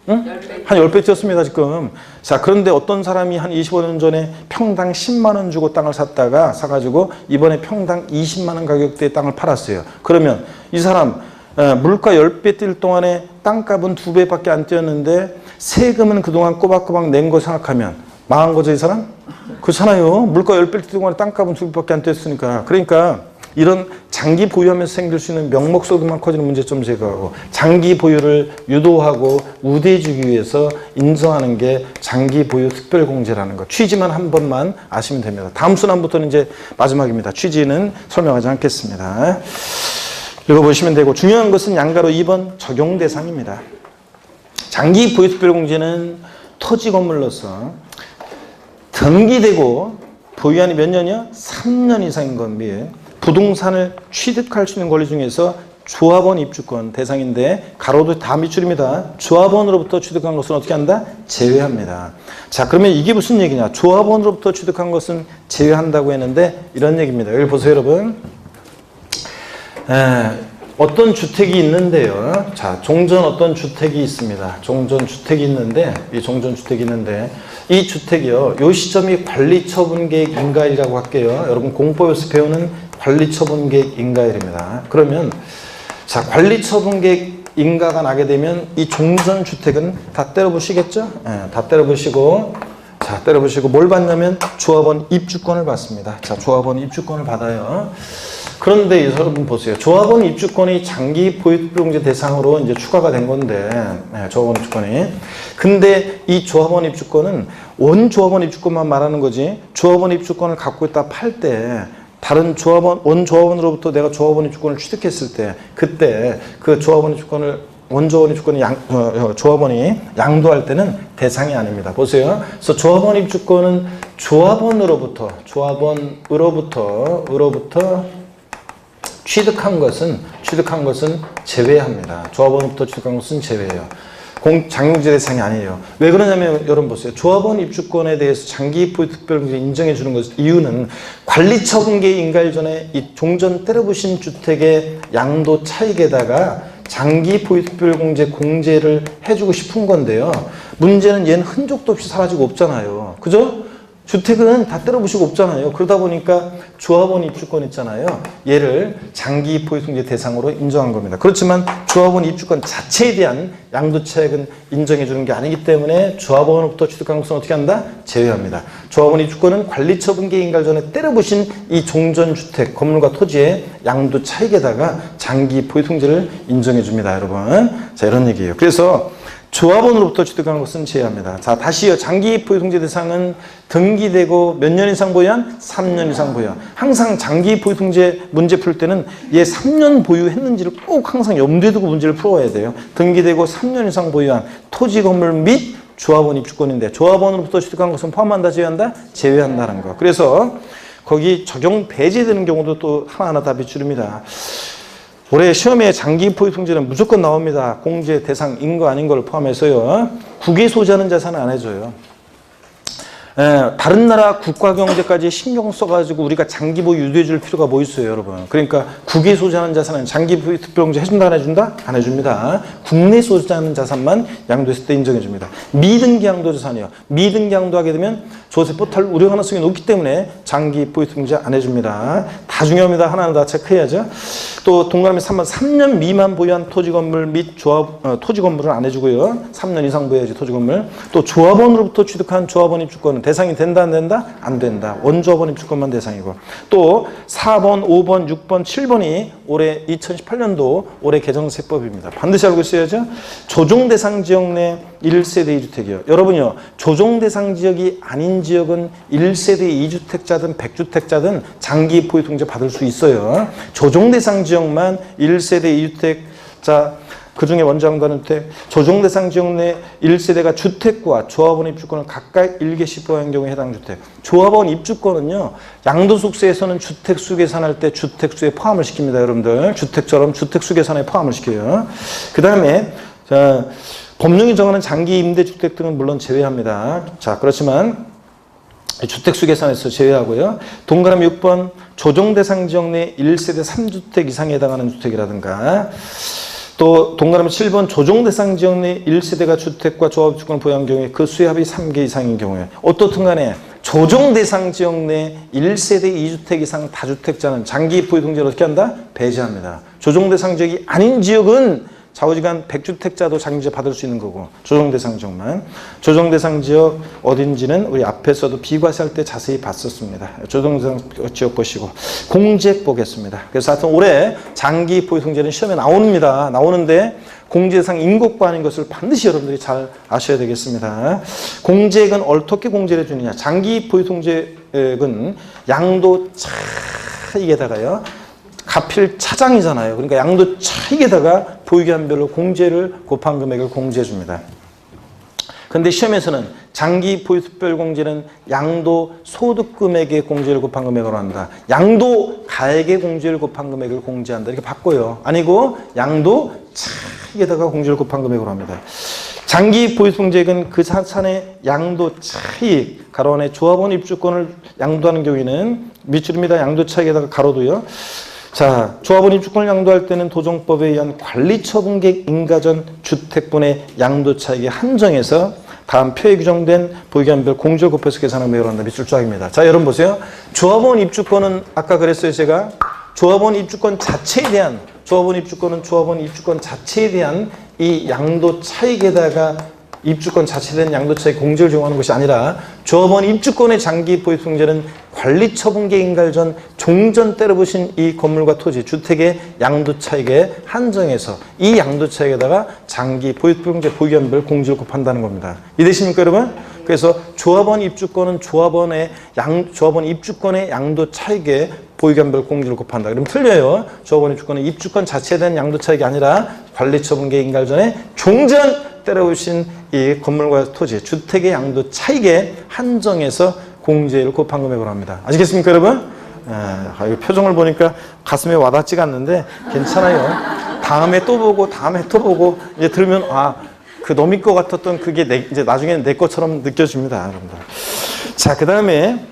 응? 10배. 한 10배 뛰었습니다, 지금. 자, 그런데 어떤 사람이 한 25년 전에 평당 10만 원 주고 땅을 사가지고 이번에 평당 20만 원 가격대의 땅을 팔았어요. 그러면 이 사람 물가 10배 뛸 동안에 땅값은 2배밖에 안 뛰었는데 세금은 그동안 꼬박꼬박 낸 거 생각하면 망한 거죠, 이 사람? 그렇잖아요. 물가 10배 뛸 동안에 땅값은 2배밖에 안 뛰었으니까. 그러니까 이런 장기 보유하면서 생길 수 있는 명목소득만 커지는 문제점 제거하고, 장기 보유를 유도하고 우대해주기 위해서 인정하는 게 장기 보유 특별공제라는 거. 취지만 한 번만 아시면 됩니다. 다음 순환부터는 이제 마지막입니다. 취지는 설명하지 않겠습니다. 읽어보시면 되고, 중요한 것은 양가로 2번 적용 대상입니다. 장기 보유 특별공제는 토지 건물로서 등기되고 보유한이 몇 년이요? 3년 이상인 것 및 부동산을 취득할 수 있는 권리 중에서 조합원 입주권 대상인데, 가로도 다 밑줄입니다. 조합원으로부터 취득한 것은 어떻게 한다? 제외합니다. 자, 그러면 이게 무슨 얘기냐? 조합원으로부터 취득한 것은 제외한다고 했는데 이런 얘기입니다. 여기 보세요, 여러분. 어떤 주택이 있는데요. 자, 종전 어떤 주택이 있습니다. 종전 주택이 있는데, 이 종전 주택이 있는데, 이 주택이요, 요 시점이 관리처분계획 인가일이라고 할게요. 여러분 공법에서 배우는 관리처분계획 인가일입니다. 그러면 자, 관리처분계획 인가가 나게 되면 이 종전 주택은 다 때려부시겠죠? 다 때려부시고, 자, 때려부시고 뭘 받냐면 조합원 입주권을 받습니다. 자, 조합원 입주권을 받아요. 그런데 여러분 보세요. 조합원 입주권이 장기 보유특별공제 대상으로 이제 추가가 된 건데, 조합원 입주권이. 근데 이 조합원 입주권은 원 조합원 입주권만 말하는 거지, 조합원 입주권을 갖고 있다 팔 때 다른 조합원, 원 조합원으로부터 내가 조합원 입주권을 취득했을 때, 그때 그 조합원 입주권을 원조원 입주권이 조합원이 양도할 때는 대상이 아닙니다. 보세요. 그래서 조합원 입주권은 조합원으로부터 취득한 것은 제외합니다. 조합원부터 취득한 것은 제외해요. 장용제 대상이 아니에요. 왜 그러냐면 여러분 보세요. 조합원 입주권에 대해서 장기 보유 특별공제 인정해 주는 것 이유는 관리처분계획 인가일 전에 이 종전 때려부신 주택의 양도 차익에다가 장기 보유 특별공제 공제를 해주고 싶은 건데요. 문제는 얘는 흔적도 없이 사라지고 없잖아요. 그죠? 주택은 다 때려부시고 없잖아요. 그러다 보니까 조합원 입주권 있잖아요. 얘를 장기 보유특공제 대상으로 인정한 겁니다. 그렇지만 조합원 입주권 자체에 대한 양도 차익은 인정해 주는 게 아니기 때문에 조합원으로부터 취득한 것은 어떻게 한다? 제외합니다. 조합원 입주권은 관리처분계획 인가를 전에 때려부신 이 종전주택, 건물과 토지의 양도 차익에다가 장기 보유특공제를 인정해 줍니다, 여러분. 자, 이런 얘기예요. 그래서 조합원으로부터 취득하는 것은 제외합니다. 자, 다시요. 장기 보유특공제 대상은 등기되고 몇 년 이상 보유한? 3년 이상 보유한. 항상 장기 보유특공제 문제 풀 때는 얘 3년 보유했는지를 꼭 항상 염두에 두고 문제를 풀어야 돼요. 등기되고 3년 이상 보유한 토지 건물 및 조합원 입주권인데, 조합원으로부터 취득한 것은 포함한다, 제외한다? 제외한다는 거. 그래서 거기 적용 배제되는 경우도 또 하나하나 다 비추립니다. 올해 시험에 장기 보유특공제는 무조건 나옵니다. 공제 대상인 거 아닌 걸 포함해서요. 국외 소지하는 자산은 안 해줘요. 다른 나라 국가 경제까지 신경 써가지고 우리가 장기 보유 유도해 줄 필요가 뭐 있어요, 여러분. 그러니까 국외 소지하는 자산은 장기 보유 특별공제 해준다, 안 해준다? 안 해줍니다. 국내 소지하는 자산만 양도했을 때 인정해 줍니다. 미등기 양도 자산이요. 미등기 양도하게 되면 조세 포탈 우려 가능성이 높기 때문에 장기 보유 특별공제 안 해줍니다. 다 중요합니다. 하나하나 다 체크해야죠. 또 동그라미 3번 3년 미만 보유한 토지 건물 및 조합 토지 건물은 안 해주고요. 3년 이상 보유해야지 토지 건물. 또 조합원으로부터 취득한 조합원 입주권은 대상이 된다 안 된다? 안 된다. 원조합원 입주권만 대상이고. 또 4번, 5번, 6번, 7번이 올해 2018년도 올해 개정세법입니다. 반드시 알고 있어야죠. 조정 대상 지역 내 1세대 2주택이요. 여러분요. 조정 대상 지역이 아닌 지역은 1세대 2주택자든 100주택자든 장기 보유 통제 받을 수 있어요. 조정 대상 지역만 1세대 2주택자 그중에 원장과는 주택, 조정 대상 지역 내 1세대가 주택과 조합원 입주권을 각각 1개씩 보유한 경우에 해당 주택. 조합원 입주권은요. 양도소득세에서는 주택수 계산할 때 주택수에 포함을 시킵니다. 여러분들. 주택처럼 주택수 계산에 포함을 시켜요. 그 다음에 법령이 정하는 장기 임대주택 등은 물론 제외합니다. 자, 그렇지만 주택수 계산에서 제외하고요. 동그라미 6번 조정 대상 지역 내 1세대 3주택 이상에 해당하는 주택이라든가 또 동그라미 7번 조정 대상 지역 내 1세대가 주택과 조합 주권을 보유한 경우에 그 수합이 3개 이상인 경우에 어떻든 간에 조정 대상 지역 내 1세대 2주택 이상 다주택자는 장기 보유 통제를 어떻게 한다? 배제합니다. 조정 대상 지역이 아닌 지역은 좌우지간 100주택자도 장기제 받을 수 있는 거고 조정 대상 지역만. 조정 대상 지역 어딘지는 우리 앞에서도 비과세할 때 자세히 봤었습니다. 조정 대상 지역 보시고 공제액 보겠습니다. 그래서 하여튼 올해 장기 보유 통제는 시험에 나오는데 공제 대상 인것과 아닌 것을 반드시 여러분들이 잘 아셔야 되겠습니다. 공제액은 어떻게 공제를 해주느냐. 장기 보유 통제액은 양도 차익에다가요. 가필 차장이잖아요. 그러니까 양도 차익에다가 보유기한별로 공제를 곱한 금액을 공제해 줍니다. 그런데 시험에서는 장기 보유 특별공제는 양도 소득 금액의 공제를 곱한 금액으로 한다. 양도 가액의 공제를 곱한 금액을 공제한다. 이렇게 바꿔요. 아니고 양도 차익에다가 공제를 곱한 금액으로 합니다. 장기 보유 특별공제액은 그 자산의 양도 차익, 가로 안에 조합원 입주권을 양도하는 경우에는 밑줄입니다. 양도 차익에다가 가로도요. 자, 조합원 입주권을 양도할 때는 도정법에 의한 관리처분객 인가전 주택분의 양도 차익에 한정해서 다음 표에 규정된 보유기한별 공제를 곱해서 계산하는 매우로 한다. 밑줄 쫙입니다. 자, 여러분 보세요. 조합원 입주권은 아까 그랬어요. 제가 조합원 입주권 자체에 대한 조합원 입주권 자체에 대한 이 양도 차익에다가 입주권 자체에 대한 양도 차익 공제를 적용하는 것이 아니라 조합원 입주권의 장기 보유 통제는 관리처분계 인가를 전 종전 때려부신 이 건물과 토지, 주택의 양도 차익에 한정해서 이 양도 차익에다가 장기 보유 통제 보유기한별 공제를 곱한다는 겁니다. 이해되십니까, 여러분? 그래서 조합원 입주권은 조합원 입주권의 양도 차익에 보유기한별 공제를 곱한다. 그럼 틀려요. 조합원 입주권은 입주권 자체에 대한 양도 차익이 아니라 관리처분계 인가를 전에 종전 때려오신 이 건물과 토지, 주택의 양도 차익에 한정해서 공제를 곱한 금액으로 합니다. 아시겠습니까, 여러분? 표정을 보니까 가슴에 와닿지가 않는데 괜찮아요. 다음에 또 보고 이제 들으면 그 놈이 것 같았던 그게 이제 나중에는 내 것처럼 느껴집니다, 여러분들. 자, 그 다음에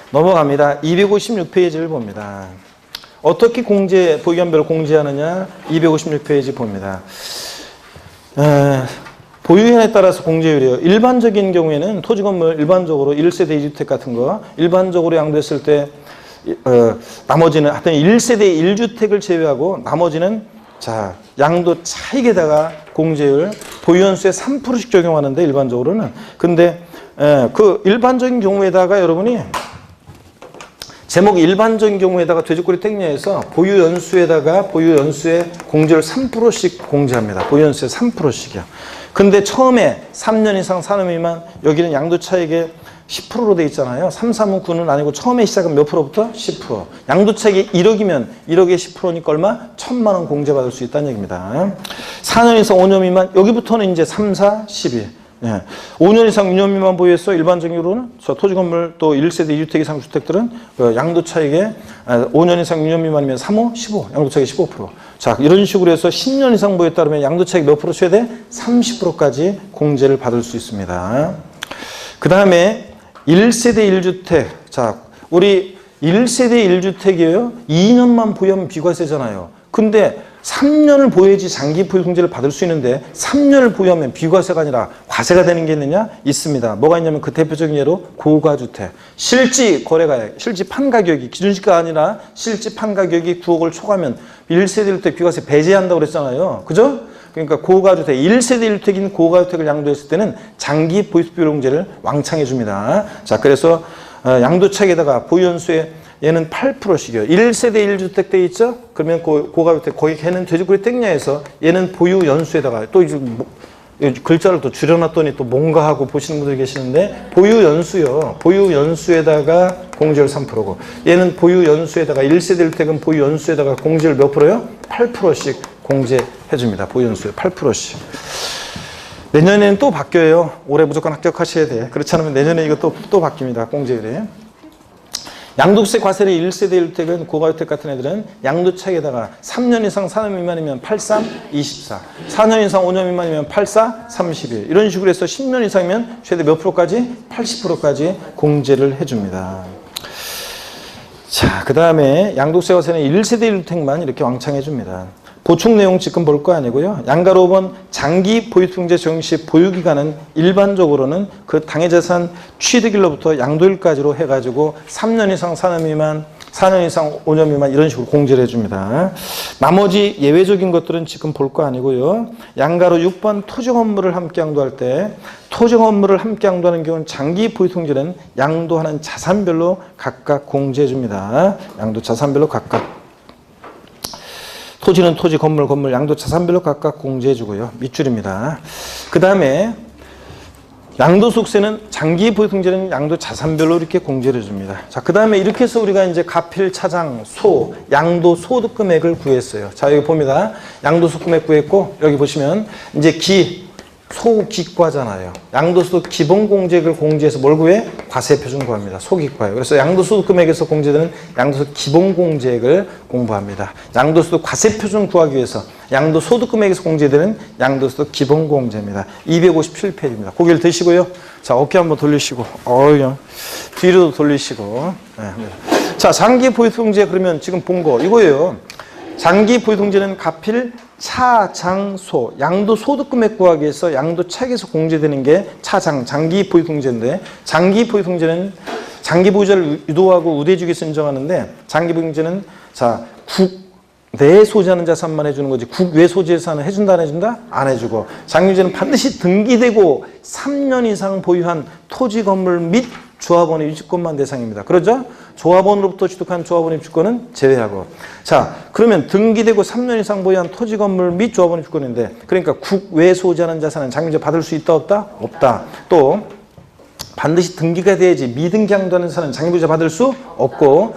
넘어갑니다. 256페이지를 봅니다. 어떻게 보유기한별로 공제하느냐? 256페이지 봅니다. 보유현에 따라서 공제율이요. 일반적인 경우에는 토지 건물 일반적으로 1세대 2주택 같은 거 일반적으로 양도했을 때 나머지는 하여튼 1세대 1주택을 제외하고 나머지는 자, 양도 차익에다가 공제율 보유연수에 3%씩 적용하는데 일반적으로는. 근데 그 일반적인 경우에다가 여러분이 제목 일반적인 경우에다가 돼지꼬리 땡녀에서 보유연수에 공제를 3%씩 공제합니다. 보유연수에 3%씩이요. 근데 처음에 3년 이상 산업 미만 여기는 양도 차익에 10%로 돼 있잖아요. 3, 3은 9는 아니고 처음에 시작은 몇 프로부터? 10%. 양도 차익이 1억이면 1억에 10%니까 얼마? 1,000만 원 공제받을 수 있다는 얘기입니다. 4년 이상 5년 미만 여기부터는 이제 3, 4, 12. 5년 이상 6년 미만 보유해서 일반적으로는 토지 건물 또 1세대 2주택 이상 주택들은 양도 차익에 5년 이상 6년 미만이면 3, 5, 15. 양도 차익이 15%. 자, 이런 식으로 해서 10년 이상 보유에 따르면 양도 차익 몇 프로 줘야 돼? 30%까지 공제를 받을 수 있습니다. 그 다음에 1세대 1주택. 자, 우리 1세대 1주택이에요. 2년만 보유하면 비과세잖아요. 근데 3년을 보유해야지 장기 보유공제를 받을 수 있는데 3년을 보유하면 비과세가 아니라 과세가 되는 게 있느냐? 있습니다. 뭐가 있냐면 그 대표적인 예로 고가주택. 실지 거래가액, 실지 판가격이 기준시가가 아니라 실지 판가격이 9억을 초과하면 1세대 1주택 비과세 배제한다고 그랬잖아요. 그죠? 그러니까 고가주택, 1세대 1주택인 고가주택을 양도했을 때는 장기 보유비용제를 왕창해 줍니다. 자, 그래서 양도차익에다가 보유연수에 얘는 8%씩이요. 1세대 1주택 돼 있죠? 그러면 고가주택, 거기 걔는 돼지고기 땡냐에서 얘는 보유연수에다가 또 이제 글자를 또 줄여놨더니 또 뭔가 하고 보시는 분들이 계시는데 보유연수요. 보유연수에다가 공제율 3%고 얘는 보유연수에다가 1세대 1주택은 보유연수에다가 공제율 몇 프로요? 8%씩 공제해 줍니다. 보유연수에 8%씩. 내년에는 또 바뀌어요. 올해 무조건 합격하셔야 돼. 그렇지 않으면 내년에 이거 또 바뀝니다. 공제율이. 양도세 과세를 1세대 1주택은 고가주택 같은 애들은 양도차익에다가 3년 이상 4년 미만이면 83, 24. 4년 이상 5년 미만이면 84, 31. 이런 식으로 해서 10년 이상이면 최대 몇 프로까지? 80%까지 공제를 해줍니다. 자, 그 다음에 양도세 과세는 1세대 1주택만 이렇게 왕창 해줍니다. 보충 내용 지금 볼 거 아니고요. 양가로 5번 장기 보유통제 적용 시 보유기간은 일반적으로는 그 당해자산 취득일로부터 양도일까지로 해가지고 3년 이상 4년 미만, 4년 이상 5년 미만 이런 식으로 공제를 해줍니다. 나머지 예외적인 것들은 지금 볼 거 아니고요. 양가로 6번 토지 건물을 함께 양도할 때 토지 건물을 함께 양도하는 경우는 장기 보유통제는 양도하는 자산별로 각각 공제해 줍니다. 양도 자산별로 각각. 토지는 토지, 건물, 양도 자산별로 각각 공제해 주고요. 밑줄입니다. 그 다음에 양도소득세는 장기 보유통제는 양도 자산별로 이렇게 공제를 해줍니다. 자, 그 다음에 이렇게 해서 우리가 이제 가필, 차장, 소, 양도 소득 금액을 구했어요. 자, 여기 봅니다. 양도 소득 금액 구했고, 여기 보시면 이제 소기과잖아요. 양도소득 기본공제액을 공제해서 뭘 구해? 과세표준 구합니다. 소기과예요. 그래서 양도소득 금액에서 공제되는 양도소득 기본공제액을 공부합니다. 양도소득 과세표준 구하기 위해서 양도소득 금액에서 공제되는 양도소득 기본공제입니다. 257페이지입니다. 고개를 드시고요. 자, 어깨 한번 돌리시고, 뒤로도 돌리시고. 네. 자, 장기 보유통제 그러면 지금 본 거 이거예요. 장기 보유통제는 가필, 차장소, 양도 소득금액 구하기 위해서 양도차익에서 공제되는 게 장기 보유통제인데 장기 보유통제는 장기 보유자를 유도하고 우대주기에서 인정하는데 장기 보유통제는 자, 국내 소지하는 자산만 해주는 거지 국외 소지 자산은 해준다 안 해준다? 안 해주고 장기보유자는 반드시 등기되고 3년 이상 보유한 토지 건물 및 조합원의 유치권만 대상입니다. 그러죠? 조합원으로부터 취득한 조합원의 입주권은 제외하고. 자, 그러면 등기되고 3년 이상 보유한 토지 건물 및 조합원의 입주권인데 그러니까 국외 소지하는 자산은 장기보유자 받을 수 있다 없다? 없다. 또 반드시 등기가 돼야지 미등기 양도하는 자산은 장기보유자 받을 수 없고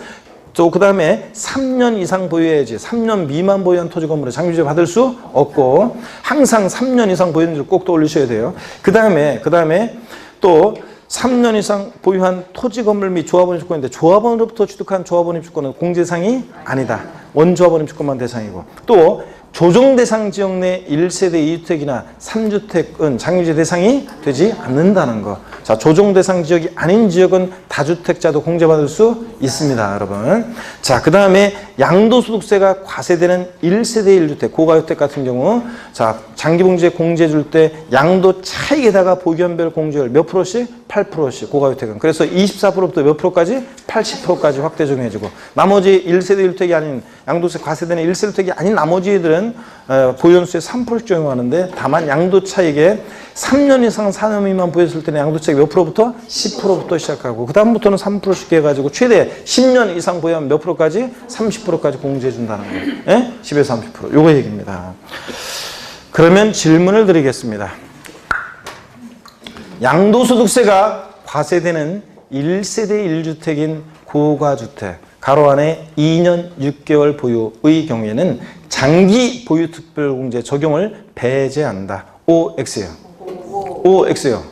또 그 다음에 3년 이상 보유해야지 3년 미만 보유한 토지 건물은 장기보유자 받을 수 없고 항상 3년 이상 보유한지를 꼭 떠올리셔야 돼요. 그 다음에 또 3년 이상 보유한 토지 건물 및 조합원 입주권인데 조합원으로부터 취득한 조합원 입주권은 공제상이 아니다. 원조합원 입주권만 대상이고 또 조정 대상 지역 내 1세대 2주택이나 3주택은 장기보유자 대상이 되지 않는다는 거. 자, 조정 대상 지역이 아닌 지역은 다주택자도 공제받을 수 있습니다, 여러분. 자, 그 다음에 양도소득세가 과세되는 1세대 1주택, 고가주택 같은 경우 자, 장기보유자 공제해 줄 때 양도 차익에다가 보유연별 공제율 몇 프로씩? 8%씩 고가주택은. 그래서 24%부터 몇 프로까지? 80%까지 확대 적용해주고 나머지 1세대 1주택이 아닌 양도세 과세되는 1세대 1주택이 아닌 나머지 애들은 보유연수에 3%씩 적용하는데 다만 양도 차익에 3년 이상 4년 미만 보유했을 때는 양도 차익 몇 프로부터? 10%부터 시작하고 그 다음부터는 3%씩 해가지고 최대 10년 이상 보유하면 몇 프로까지? 30%까지 공제해 준다는 거예요. 예? 10에서 30%. 요거 얘기입니다. 그러면 질문을 드리겠습니다. 양도소득세가 과세되는 1세대 1주택인 고가주택 가로 안에 2년 6개월 보유의 경우에는 장기 보유 특별공제 적용을 배제한다. OX예요. OX예요.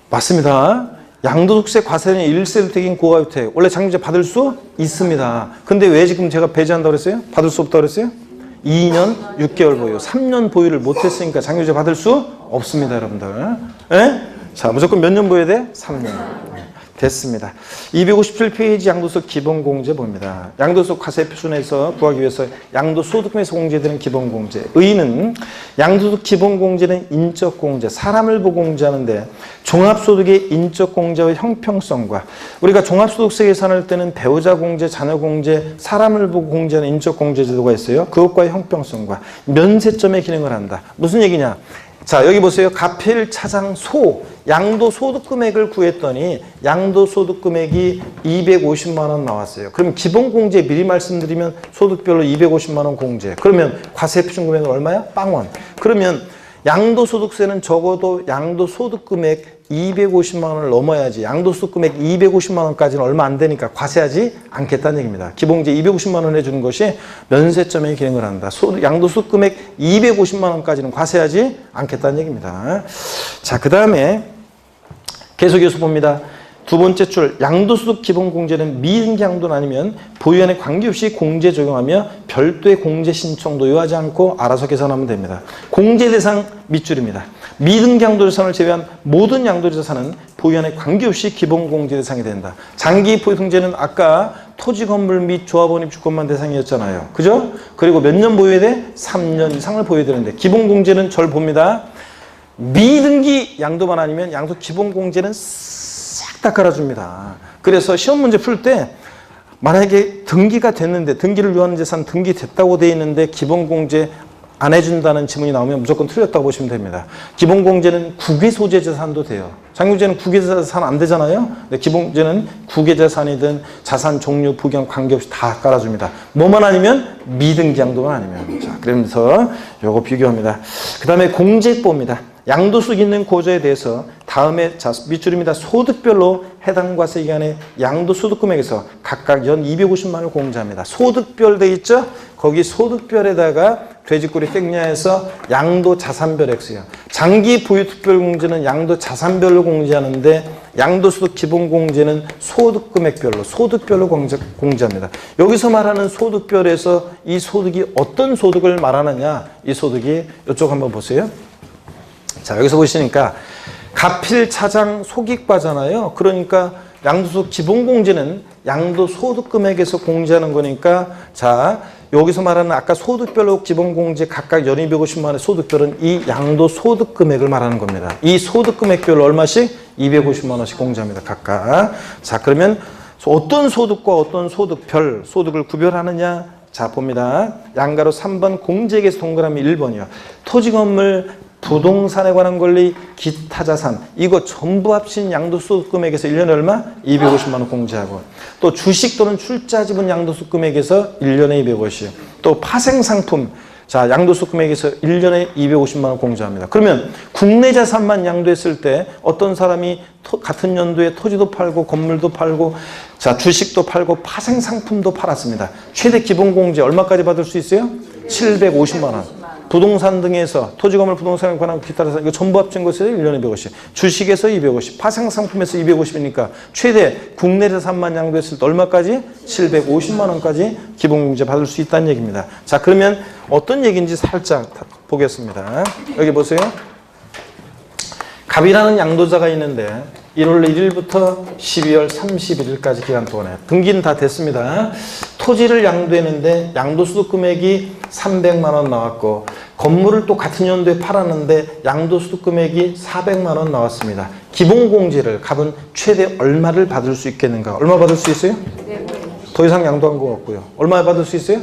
맞습니다. 양도소득세 과세는 1세대 1주택인 고가주택 원래 장기보유자 받을 수 있습니다. 근데 왜 지금 제가 배제한다고 그랬어요? 받을 수 없다고 그랬어요? 2년 6개월 보유, 3년 보유를 못했으니까 장기보유자 받을 수 없습니다, 여러분들. 예? 자, 무조건 몇 년 보여야 돼? 3년. 됐습니다. 257페이지 양도소 기본공제 봅니다. 양도소 과세 표준에서 구하기 위해서 양도소득금에서 공제되는 기본공제. 의의는 양도소득 기본공제는 인적공제, 사람을 보고 공제하는데 종합소득의 인적공제와 형평성과 우리가 종합소득세 계산할 때는 배우자 공제, 자녀 공제, 사람을 보고 공제하는 인적공제 제도가 있어요. 그것과의 형평성과 면세점의 기능을 한다. 무슨 얘기냐? 자, 여기 보세요. 가필, 차장, 소, 양도소득금액을 구했더니 양도소득금액이 250만 원 나왔어요. 그럼 기본공제 미리 말씀드리면 소득별로 250만 원 공제. 그러면 과세표준금액은 얼마야? 빵원. 그러면 양도소득세는 적어도 양도소득금액 250만 원을 넘어야지 양도소득금액 250만 원까지는 얼마 안 되니까 과세하지 않겠다는 얘기입니다. 기본공제 250만 원 해주는 것이 면세점의 기능을 한다. 양도소득금액 250만 원까지는 과세하지 않겠다는 얘기입니다. 자, 그 다음에 계속해서 봅니다. 두 번째 줄, 양도소득 기본공제는 미등기 양도는 아니면 보유원에 관계없이 공제 적용하며 별도의 공제 신청도 요하지 않고 알아서 계산하면 됩니다. 공제 대상 밑줄입니다. 미등기 양도자산을 제외한 모든 양도자산은 보유원에 관계없이 기본공제 대상이 된다. 장기 보유등재는 아까 토지, 건물 및 조합원 입주권만 대상이었잖아요. 그죠? 그리고 몇 년 보유해야 돼? 3년 이상을 보유해야 되는데 기본공제는 절 봅니다. 미등기 양도만 아니면 양도 기본공제는 싹 다 깔아줍니다. 그래서 시험 문제 풀 때 만약에 등기가 됐는데 등기를 요하는 재산 등기됐다고 돼 있는데 기본공제 안 해준다는 지문이 나오면 무조건 틀렸다고 보시면 됩니다. 기본공제는 국외소재 재산도 돼요. 장기공제는 국외재산 안 되잖아요. 근데 기본공제는 국외재산이든 자산 종류, 부경 관계없이 다 깔아줍니다. 뭐만 아니면 미등기 양도만 아니면. 자, 그러면서 요거 비교합니다. 그 다음에 공제법입니다. 양도소득 있는 고조에 대해서 다음에 자 밑줄입니다. 소득별로 해당 과세 기간의 양도소득금액에서 각각 연 250만 원을 공제합니다. 소득별 돼 있죠? 거기 소득별에다가 돼지꼬리 땡냐에서 양도자산별 X요. 장기 보유특별공제는 양도자산별로 공제하는데 양도소득 기본공제는 소득금액별로 소득별로 공제합니다. 여기서 말하는 소득별에서 이 소득이 어떤 소득을 말하느냐, 이 소득이 이쪽 한번 보세요. 자, 여기서 보시니까 가필, 차장, 소기과잖아요. 그러니까 양도소득 기본공제는 양도소득금액에서 공제하는 거니까 자, 여기서 말하는 아까 소득별로 기본공제 각각 연 250만 원의 소득별은 이 양도소득금액을 말하는 겁니다. 이 소득금액별로 얼마씩? 250만 원씩 공제합니다. 각각. 자, 그러면 어떤 소득과 어떤 소득별, 소득을 구별하느냐? 자, 봅니다. 양가로 3번 공제액에서 동그라미 1번이요. 토지, 건물, 부동산에 관한 권리, 기타 자산 이거 전부 합친 양도소득금액에서 1년에 얼마? 250만 원 공제하고 또 주식 또는 출자 지분 양도소득금액에서 1년에 250 또 파생상품 자 양도소득금액에서 1년에 250만 원 공제합니다. 그러면 국내 자산만 양도했을 때 어떤 사람이 같은 연도에 토지도 팔고 건물도 팔고 자 주식도 팔고 파생상품도 팔았습니다. 최대 기본공제 얼마까지 받을 수 있어요? 750만 원. 부동산 등에서 토지, 건물, 부동산에 관한 기타 자산 이거 전부 합친 것에서 1년에 250 주식에서 250 파생상품에서 250이니까 최대 국내 자산만 양도했을 때 얼마까지? 750만 원까지 기본공제 받을 수 있다는 얘기입니다. 자 그러면 어떤 얘기인지 살짝 보겠습니다. 여기 보세요. 갑이라는 양도자가 있는데 1월 1일부터 12월 31일까지 기간 동안에 등기는 다 됐습니다. 토지를 양도했는데 양도소득 금액이 300만 원 나왔고 건물을 또 같은 연도에 팔았는데 양도소득 금액이 400만 원 나왔습니다. 기본공제를 갑은 최대 얼마를 받을 수 있겠는가? 얼마 받을 수 있어요? 더 이상 양도한 거 없고요. 얼마 받을 수 있어요?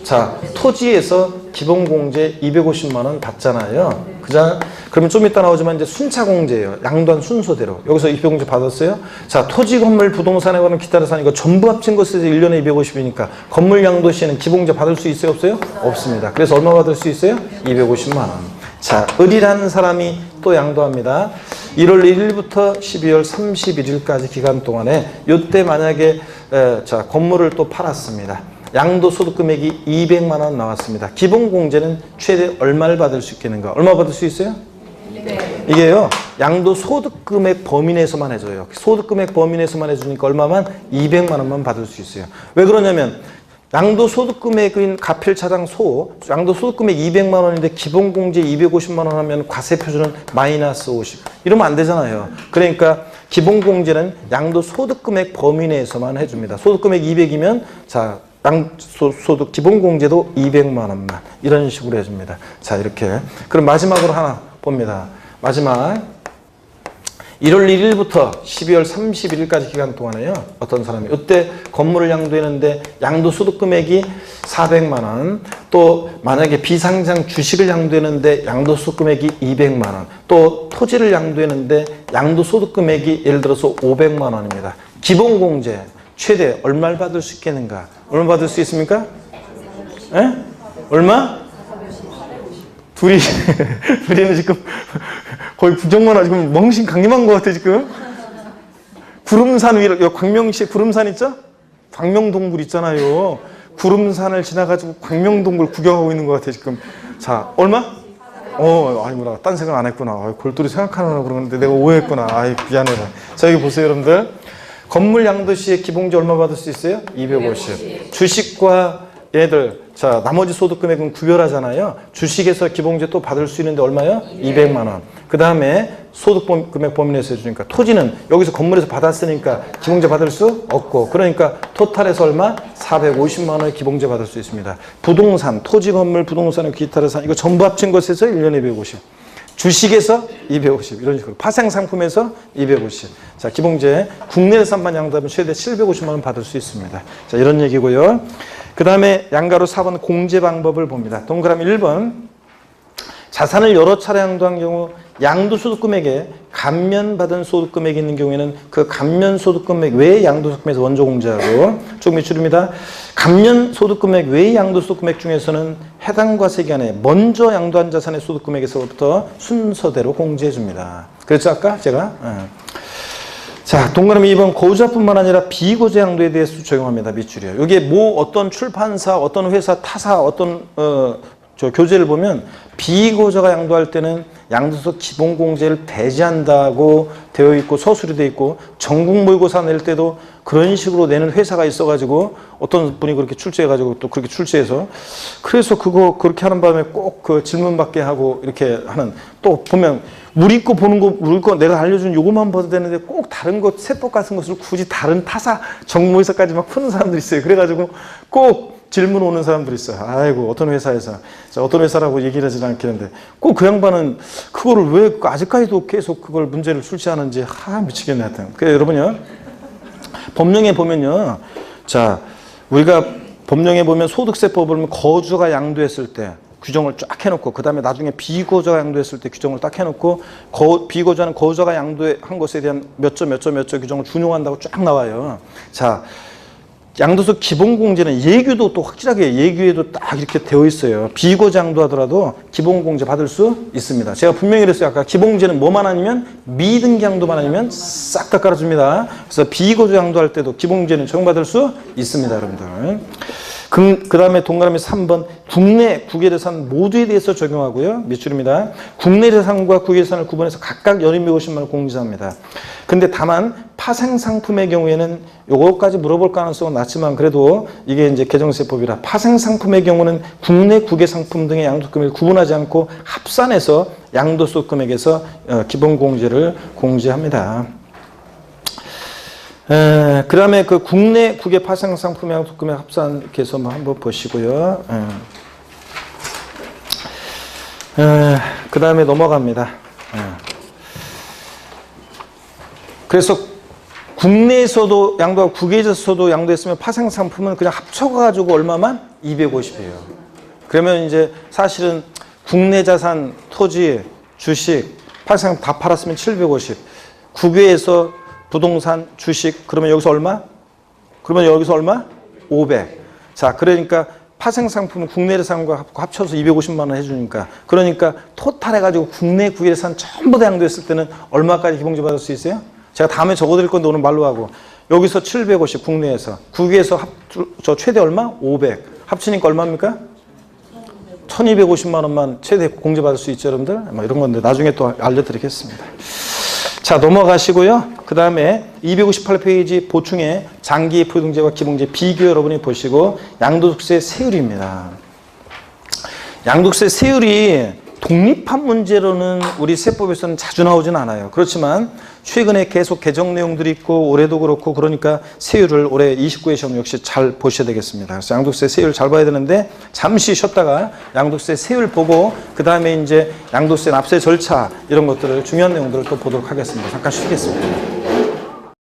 자, 토지에서 기본공제 250만 원 받잖아요. 그자 그러면 좀 이따 나오지만 이제 순차공제예요. 양도한 순서대로. 여기서 250공제 받았어요. 자, 토지, 건물, 부동산에 관한 기타 자산 이거 전부 합친 것에서 1년에 250이니까 건물 양도 시에는 기본공제 받을 수 있어요? 없어요? 없습니다. 그래서 얼마 받을 수 있어요? 250만 원. 자, 을이라는 사람이 또 양도합니다. 1월 1일부터 12월 31일까지 기간 동안에 이때 만약에 자 건물을 또 팔았습니다. 양도소득 금액이 200만 원 나왔습니다. 기본공제는 최대 얼마를 받을 수 있겠는가? 얼마 받을 수 있어요? 네. 이게요. 양도소득 금액 범위 내에서만 해줘요. 소득 금액 범위 내에서만 해주니까 얼마만? 200만 원만 받을 수 있어요. 왜 그러냐면 양도소득금액인 가필차장 소, 양도소득금액 200만 원인데 기본공제 250만 원 하면 과세표준은 마이너스 50. 이러면 안 되잖아요. 그러니까 기본공제는 양도소득금액 범위 내에서만 해줍니다. 소득금액 200이면 자 양소득 기본공제도 200만 원만 이런 식으로 해줍니다. 자 이렇게. 그럼 마지막으로 하나 봅니다. 마지막 1월 1일부터 12월 31일까지 기간 동안에요. 어떤 사람이 이때 건물을 양도했는데 양도소득 금액이 400만 원, 또 만약에 비상장 주식을 양도했는데 양도소득 금액이 200만 원, 또 토지를 양도했는데 양도소득 금액이 예를 들어서 500만 원입니다. 기본공제 최대 얼마를 받을 수 있겠는가? 얼마 받을 수 있습니까? 에? 얼마? 둘이는 지금 거의 부정만 하고 지금 멍신 강림한 것 같아 지금. 구름산 위로 광명시에 구름산 있죠? 광명동굴 있잖아요. 구름산을 지나가지고 광명동굴 구경하고 있는 것 같아 지금. 자 얼마? 아이고라 딴 생각 안 했구나. 골똘히 생각하느라 그러는데 내가 오해했구나. 아이 미안해라. 자 여기 보세요 여러분들. 건물 양도 시에 기본공제 얼마 받을 수 있어요? 250. 주식과 얘들 자 나머지 소득 금액은 구별하잖아요. 주식에서 기본공제 또 받을 수 있는데 얼마요? 200만 원. 그 다음에 소득 금액 범위 내에서 해주니까 토지는 여기서 건물에서 받았으니까 기본공제 받을 수 없고 그러니까 토탈에서 얼마? 450만 원의 기본공제 받을 수 있습니다. 부동산, 토지, 건물, 부동산, 기타를 산 이거 전부 합친 것에서 1년에 250. 주식에서 250 이런 식으로 파생상품에서 250. 자 기본공제 국내에서만 양도하면 최대 750만 원 받을 수 있습니다. 자 이런 얘기고요. 그 다음에 양가로 4번 공제 방법을 봅니다. 동그라미 1번 자산을 여러 차례 양도한 경우 양도소득금액에 감면받은 소득금액이 있는 경우에는 그 감면소득금액 외의 양도소득금액에서 원조 공제하고 쭉 밑줄입니다. 감면소득금액 외의 양도소득금액 중에서는 해당 과세 기간에 먼저 양도한 자산의 소득금액에서부터 순서대로 공제해줍니다. 그랬죠 아까 제가? 자, 동그라미 2번 고자뿐만 아니라 비고자 양도에 대해서 적용합니다. 밑줄이요. 여기에 뭐 어떤 출판사, 어떤 회사, 타사, 어떤 교재를 보면 비고자가 양도할 때는 양도소득 기본공제를 배제한다고 되어 있고 서술이 되어 있고 전국모의고사 낼 때도 그런 식으로 내는 회사가 있어가지고 어떤 분이 그렇게 출제해가지고 또 그렇게 출제해서 그래서 그거 그렇게 하는 바람에 꼭 그 질문 받게 하고 이렇게 하는 또 보면 우리 거 보는 거 우리 거 내가 알려준 요것만 봐도 되는데 꼭 다른 것 세법 같은 것을 굳이 다른 타사 정모의사까지 막 푸는 사람들이 있어요. 그래가지고 꼭 질문 오는 사람들이 있어요. 아이고 어떤 회사에서 자, 어떤 회사라고 얘기를 하지 않겠는데 꼭 그 양반은 그거를 왜 아직까지도 계속 그걸 문제를 출시하는지 미치겠네 하여튼. 그래 여러분요 법령에 보면요 자 우리가 법령에 보면 소득세법을 보면 거주가 양도했을 때 규정을 쫙 해놓고 그 다음에 나중에 비거주가 양도했을 때 규정을 딱 해놓고 비거주하는 거주가 양도한 것에 대한 몇 조 규정을 준용한다고 쫙 나와요. 자 양도소득 기본공제는 예규도 또 확실하게 예규에도 딱 이렇게 되어 있어요. 비거주 양도하더라도 기본공제 받을 수 있습니다. 제가 분명히 그랬어요. 아까 기본공제는 뭐만 아니면 미등기 양도만 아니면 싹 다 깔아줍니다. 그래서 비거주 양도할 때도 기본공제는 적용받을 수 있습니다. 여러분들. 그 다음에 동그라미 3번 국내 국외재산 모두에 대해서 적용하고요. 밑줄입니다. 국내 재산과 국외재산을 구분해서 각각 연임 150만 원 공제합니다. 근데 다만 파생상품의 경우에는 요거까지 물어볼 가능성은 낮지만 그래도 이게 이제 개정세법이라 파생상품의 경우는 국내 국외상품 등의 양도금액을 구분하지 않고 합산해서 양도소득금액에서 기본공제를 공제합니다. 그 다음에 그 국내 국외 파생상품 양도금액 합산 이렇게 해서 한번 보시고요. 그 다음에 넘어갑니다. 그래서 국내에서도 양도하고 국외에서도 양도했으면 파생상품은 그냥 합쳐가지고 얼마만? 250이에요. 그러면 이제 사실은 국내 자산, 토지, 주식, 파생 다 팔았으면 750. 국외에서 부동산, 주식, 그러면 여기서 얼마? 그러면 여기서 얼마? 500. 자, 그러니까 파생상품은 국내 재산과 합쳐서 250만 원 해주니까 그러니까 토탈 해가지고 국내 국외재산 전부 다 양도했을 때는 얼마까지 기본공제 받을 수 있어요? 제가 다음에 적어드릴 건데 오늘 말로 하고 여기서 750 국내에서 국외에서 저 최대 얼마? 500 합치니까 얼마입니까? 1250만 원만 최대 공제 받을 수 있죠 여러분들? 이런 건데 나중에 또 알려드리겠습니다. 자 넘어가시고요. 그 그 다음에 258페이지 보충에 장기부등재와 기봉재 비교 여러분이 보시고 양도소득세 세율입니다. 양도소득세 세율이 독립한 문제로는 우리 세법에서는 자주 나오진 않아요. 그렇지만 최근에 계속 개정 내용들이 있고 올해도 그렇고 그러니까 세율을 올해 29회 시험 역시 잘 보셔야 되겠습니다. 그래서 양도세 세율 잘 봐야 되는데 잠시 쉬었다가 양도세 세율 보고 그 다음에 이제 양도세 납세 절차 이런 것들을 중요한 내용들을 또 보도록 하겠습니다. 잠깐 쉬겠습니다.